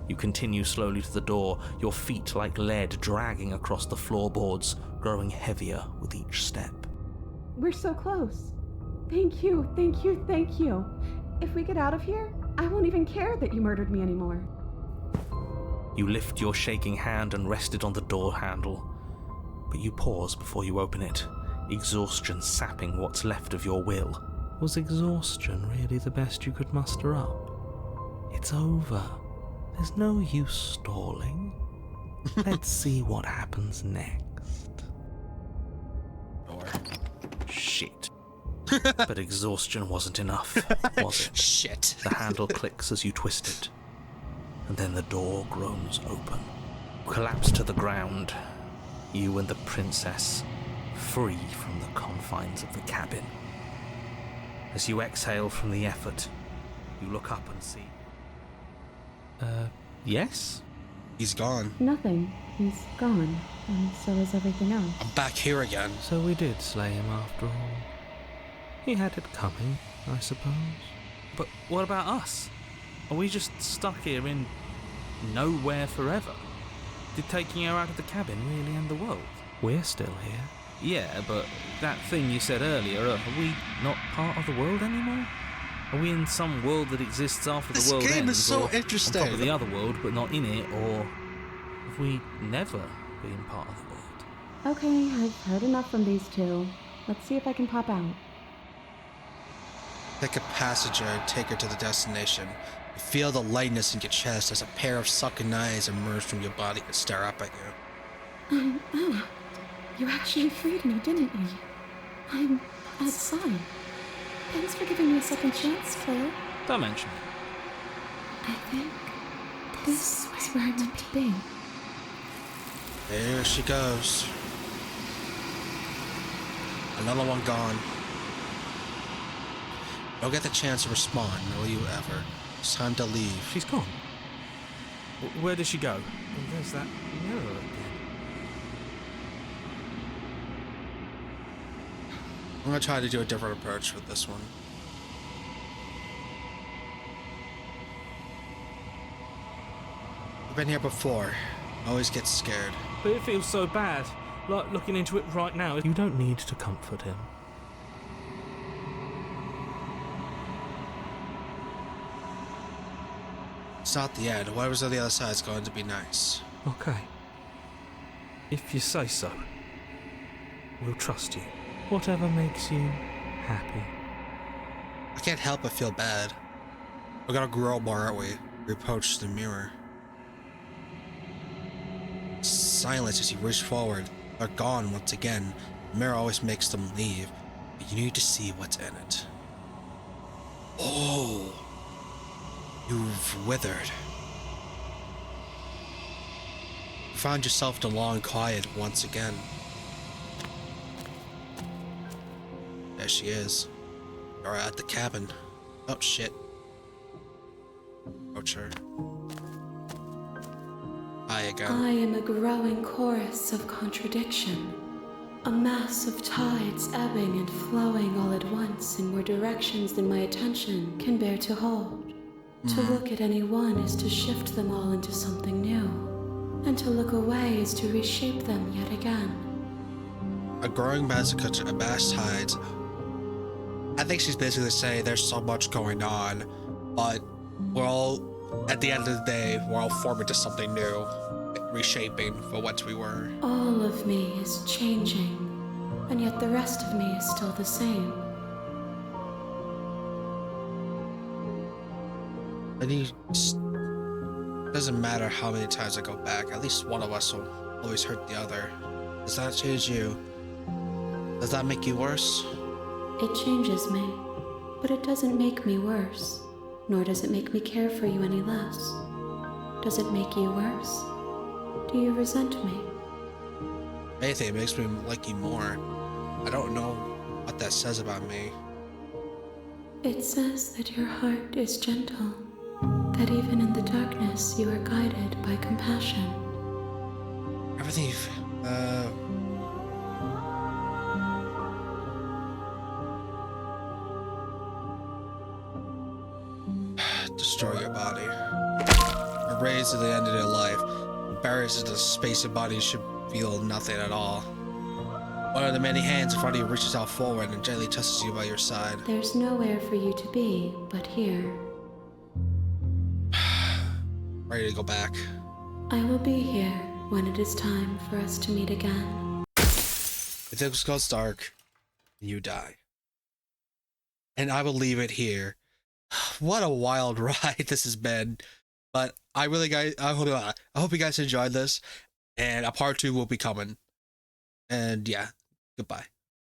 You continue slowly to the door, your feet like lead dragging across the floorboards, growing heavier with each step. We're so close. Thank you, thank you, thank you. If we get out of here, I won't even care that you murdered me anymore. You lift your shaking hand and rest it on the door handle, but you pause before you open it, exhaustion sapping what's left of your will. Was exhaustion really the best you could muster up? It's over. There's no use stalling. Let's see what happens next. Door. Shit. But exhaustion wasn't enough, was it? Shit. The handle clicks as you twist it, and then the door groans open. Collapse to the ground, you and the princess, free from the confines of the cabin. As you exhale from the effort, you look up and see... yes? He's gone. Nothing. He's gone, and so is everything else. I'm back here again. So we did slay him after all. He had it coming, I suppose. But what about us? Are we just stuck here in nowhere forever? Did taking her out of the cabin really end the world? We're still here. Yeah, but that thing you said earlier, are we not part of the world anymore? Are we in some world that exists after the world ends? This game is so or interesting. on top of the other world, but not in it, or have we never been part of the world? Okay, I've heard enough from these two. Let's see if I can pop out. Take a passenger and take her to the destination. You feel the lightness in your chest as a pair of sucking eyes emerge from your body and stare up at you. Oh, you actually freed me, didn't you? I'm outside. Thanks for giving me a second chance, Claire. Don't mention it. I think this is where I'm meant to be. There she goes. Another one gone. Don't get the chance to respond, will you ever? It's time to leave. She's gone. Where did she go? And there's that mirror again. I'm gonna try to do a different approach with this one. I've been here before. I always get scared. But it feels so bad. Like looking into it right now. You don't need to comfort him. It's not the end. Whatever's on the other side is going to be nice. Okay. If you say so. We'll trust you. Whatever makes you happy. I can't help but feel bad. We're gonna grow more, aren't we? We approach the mirror. Silence as you reach forward. They're gone once again. The mirror always makes them leave, but you need to see what's in it. Oh! You've withered. You found yourself in a long quiet once again. There she is. You're at the cabin. Oh shit. Approach her. Hi again. I am a growing chorus of contradiction, a mass of tides ebbing and flowing all at once in more directions than my attention can bear to hold. To look at any one is to shift them all into something new, and to look away is to reshape them yet again. A growing massacre of mass tides. I think she's basically saying there's so much going on, but we're all, at the end of the day, we're all forming into something new, reshaping for what we were. All of me is changing, and yet the rest of me is still the same. And you just, doesn't matter how many times I go back, at least one of us will always hurt the other. Does that change you? Does that make you worse? It changes me, but it doesn't make me worse, nor does it make me care for you any less. Does it make you worse? Do you resent me? If anything, it makes me like you more. I don't know what that says about me. It says that your heart is gentle, that even in the darkness you are guided by compassion. Everything destroy your body. Erase to the end of their life. Barriers into the space your body should feel nothing at all. One of the many hands in front of you reaches out forward and gently touches you by your side. There's nowhere for you to be but here. Ready to go back. I will be here when it is time for us to meet again. It goes dark, and you die. And I will leave it here. What a wild ride this has been. But I hope you guys enjoyed this. And a part 2 will be coming. And yeah, goodbye.